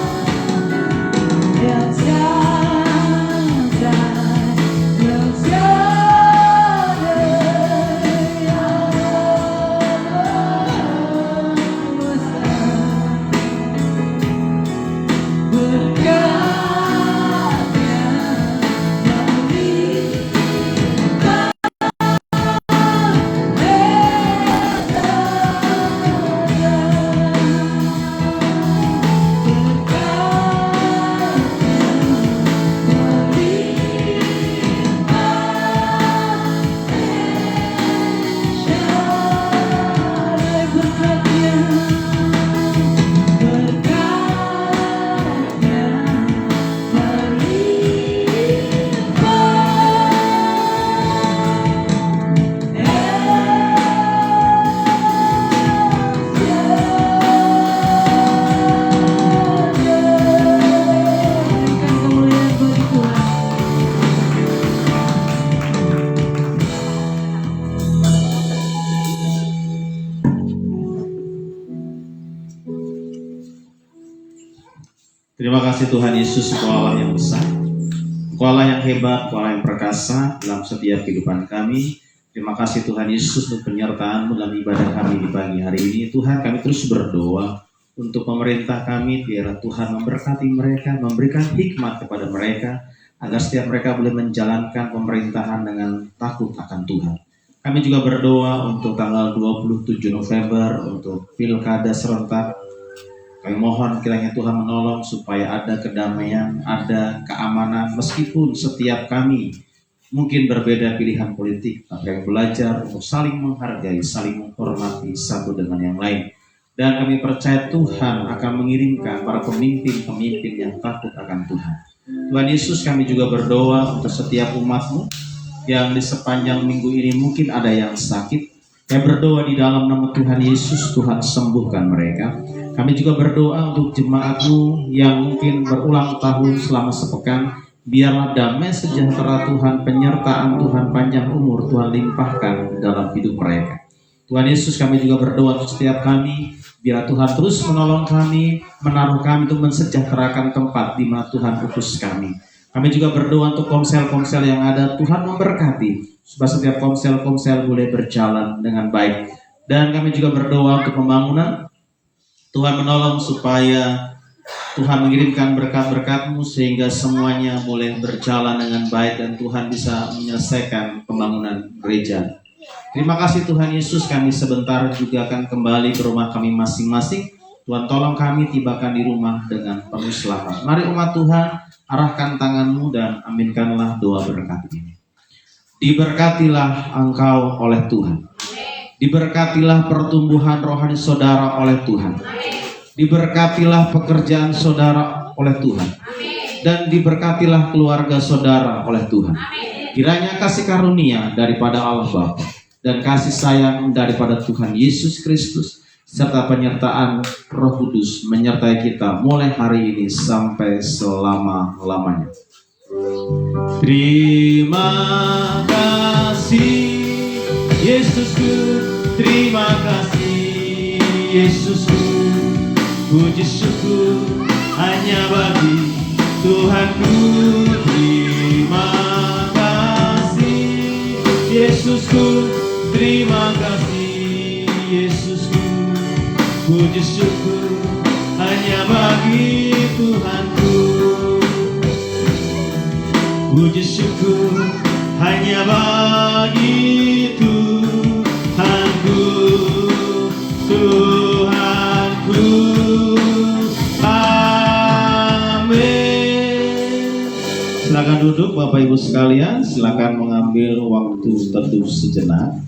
Shaddai, El Shaddai, El Shaddai, Allah Maha Kuasa. Dia Terima kasih Tuhan Yesus, Engkau Allah yang besar, Engkau Allah yang hebat, Engkau Allah yang perkasa dalam setiap kehidupan kami. Terima kasih Tuhan Yesus untuk penyertaan-Mu dalam ibadah kami di pagi hari ini. Tuhan, kami terus berdoa untuk pemerintah kami, biarlah Tuhan memberkati mereka, memberikan hikmat kepada mereka, agar setiap mereka boleh menjalankan pemerintahan dengan takut akan Tuhan. Kami juga berdoa untuk tanggal 27 November, untuk pilkada serentak. Kami mohon kiranya Tuhan menolong supaya ada kedamaian, ada keamanan, meskipun setiap kami mungkin berbeda pilihan politik, tapi kami belajar untuk saling menghargai, saling menghormati satu dengan yang lain. Dan kami percaya Tuhan akan mengirimkan para pemimpin-pemimpin yang takut akan Tuhan. Tuhan Yesus, kami juga berdoa untuk setiap umat-Mu yang di sepanjang minggu ini mungkin ada yang sakit. Kami berdoa di dalam nama Tuhan Yesus, Tuhan sembuhkan mereka. Kami juga berdoa untuk jemaat-Mu yang mungkin berulang tahun selama sepekan. Biarlah damai sejahtera Tuhan, penyertaan Tuhan, panjang umur Tuhan limpahkan dalam hidup mereka. Tuhan Yesus, kami juga berdoa untuk setiap kami. Biar Tuhan terus menolong kami, menaruh kami untuk mensejahterakan tempat di mana Tuhan utus kami. Kami juga berdoa untuk komsel-komsel yang ada, Tuhan memberkati supaya setiap komsel-komsel boleh berjalan dengan baik. Dan kami juga berdoa untuk pembangunan, Tuhan menolong supaya Tuhan mengirimkan berkat-berkat-Mu sehingga semuanya boleh berjalan dengan baik dan Tuhan bisa menyelesaikan pembangunan gereja. Terima kasih Tuhan Yesus, kami sebentar juga akan kembali ke rumah kami masing-masing. Tuhan tolong kami tibakan di rumah dengan penuh selamat. Mari umat Tuhan, arahkan tangan-Mu dan aminkanlah doa berkat ini. Diberkatilah engkau oleh Tuhan. Diberkatilah pertumbuhan rohani saudara oleh Tuhan. Diberkatilah pekerjaan saudara oleh Tuhan. Dan diberkatilah keluarga saudara oleh Tuhan. Kiranya kasih karunia daripada Allah Bapa dan kasih sayang daripada Tuhan Yesus Kristus serta penyertaan Roh Kudus menyertai kita mulai hari ini sampai selama-lamanya. Terima kasih Yesusku, terima kasih Yesusku, puji syukur hanya bagi Tuhanku. Terima kasih Yesusku, terima kasih Yesusku, puji syukur hanya bagi Tuhanku. Puji syukur hanya bagi Tuhanku, Tuhanku. Amin. Silakan duduk Bapak Ibu sekalian, silakan mengambil waktu teduh sejenak.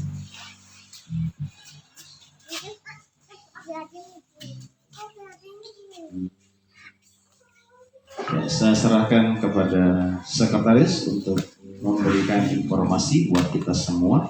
Ya, saya serahkan kepada sekretaris untuk memberikan informasi buat kita semua.